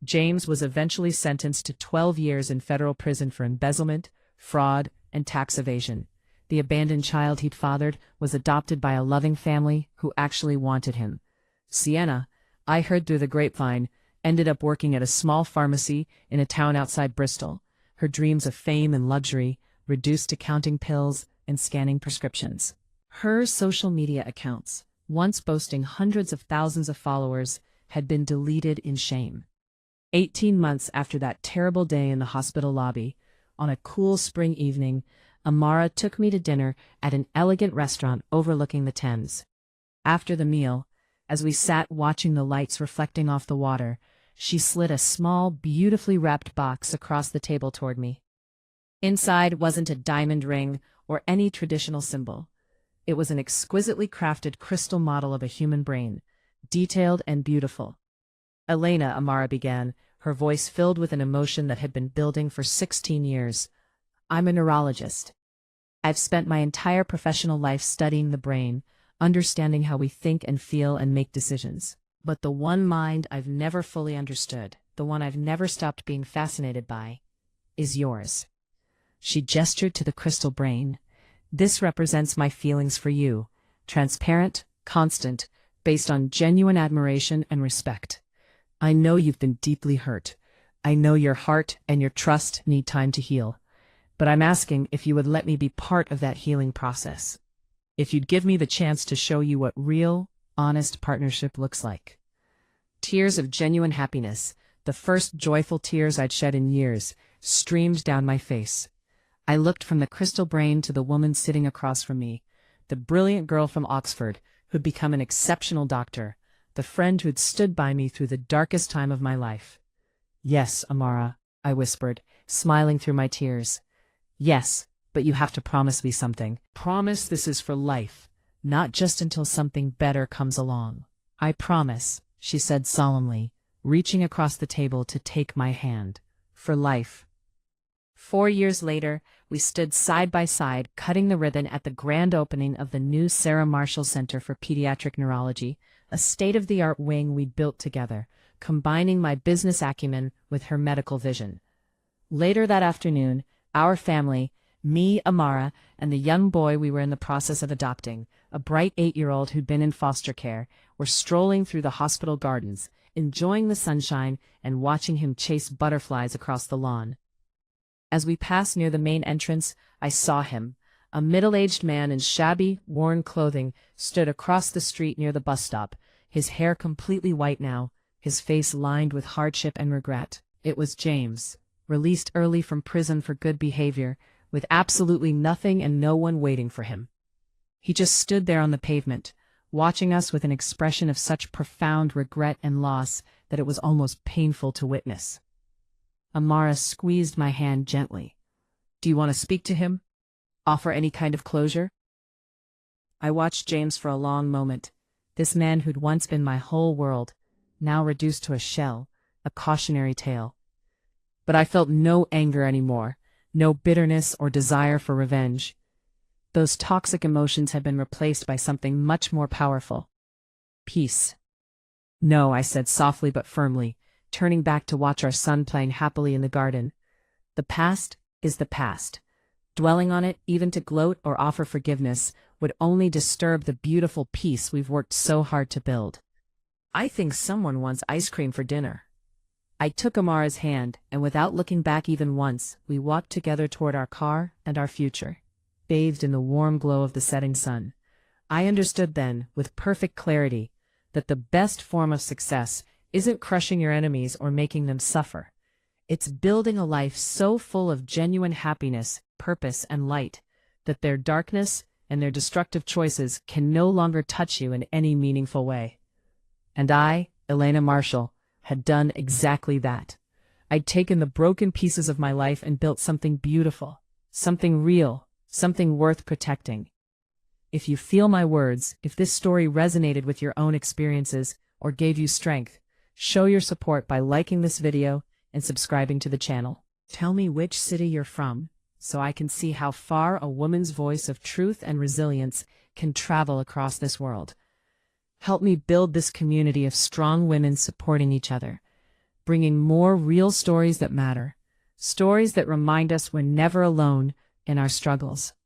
James was eventually sentenced to 12 years in federal prison for embezzlement, fraud, and tax evasion. The abandoned child he'd fathered was adopted by a loving family who actually wanted him. Sienna, I heard through the grapevine, ended up working at a small pharmacy in a town outside Bristol. Her dreams of fame and luxury reduced to counting pills and scanning prescriptions. Her social media accounts, once boasting hundreds of thousands of followers, had been deleted in shame. 18 months after that terrible day in the hospital lobby, on a cool spring evening, Amara took me to dinner at an elegant restaurant overlooking the Thames. After the meal, as we sat watching the lights reflecting off the water, she slid a small, beautifully wrapped box across the table toward me. Inside wasn't a diamond ring or any traditional symbol. It was an exquisitely crafted crystal model of a human brain, detailed and beautiful. Elena, Amara began, her voice filled with an emotion that had been building for 16 years. I'm a neurologist. I've spent my entire professional life studying the brain, understanding how we think and feel and make decisions. But the one mind I've never fully understood, the one I've never stopped being fascinated by, is yours. She gestured to the crystal brain. This represents my feelings for you, transparent, constant, based on genuine admiration and respect. I know you've been deeply hurt. I know your heart and your trust need time to heal. But I'm asking if you would let me be part of that healing process. If you'd give me the chance to show you what real, honest partnership looks like. Tears of genuine happiness, the first joyful tears I'd shed in years, streamed down my face. I looked from the crystal brain to the woman sitting across from me, the brilliant girl from Oxford who'd become an exceptional doctor, the friend who'd stood by me through the darkest time of my life. Yes, Amara, I whispered, smiling through my tears. Yes, but you have to promise me something. Promise this is for life, not just until something better comes along. I promise, she said solemnly, reaching across the table to take my hand. For life. 4 years later, we stood side by side, cutting the ribbon at the grand opening of the new Sarah Marshall Center for Pediatric Neurology, a state-of-the-art wing we built together, combining my business acumen with her medical vision. Later that afternoon, our family, me, Amara, and the young boy we were in the process of adopting, a bright 8-year-old who'd been in foster care, were strolling through the hospital gardens, enjoying the sunshine and watching him chase butterflies across the lawn. As we passed near the main entrance, I saw him. A middle-aged man in shabby, worn clothing stood across the street near the bus stop, his hair completely white now, his face lined with hardship and regret. It was James, released early from prison for good behavior, with absolutely nothing and no one waiting for him. He just stood there on the pavement, watching us with an expression of such profound regret and loss that it was almost painful to witness. Amara squeezed my hand gently. Do you want to speak to him? Offer any kind of closure? I watched James for a long moment, this man who'd once been my whole world, now reduced to a shell, a cautionary tale. But I felt no anger anymore, no bitterness or desire for revenge. Those toxic emotions had been replaced by something much more powerful. Peace. No, I said softly but firmly, turning back to watch our son playing happily in the garden. The past is the past. Dwelling on it, even to gloat or offer forgiveness, would only disturb the beautiful peace we've worked so hard to build. I think someone wants ice cream for dinner. I took Amara's hand, and without looking back even once, we walked together toward our car and our future, bathed in the warm glow of the setting sun. I understood then, with perfect clarity, that the best form of success isn't crushing your enemies or making them suffer. It's building a life so full of genuine happiness, purpose, and light, that their darkness and their destructive choices can no longer touch you in any meaningful way. And I, Elena Marshall, had done exactly that. I'd taken the broken pieces of my life and built something beautiful, something real, something worth protecting. If you feel my words, if this story resonated with your own experiences or gave you strength, show your support by liking this video and subscribing to the channel. Tell me which city you're from, so I can see how far a woman's voice of truth and resilience can travel across this world. Help me build this community of strong women supporting each other, bringing more real stories that matter, stories that remind us we're never alone in our struggles.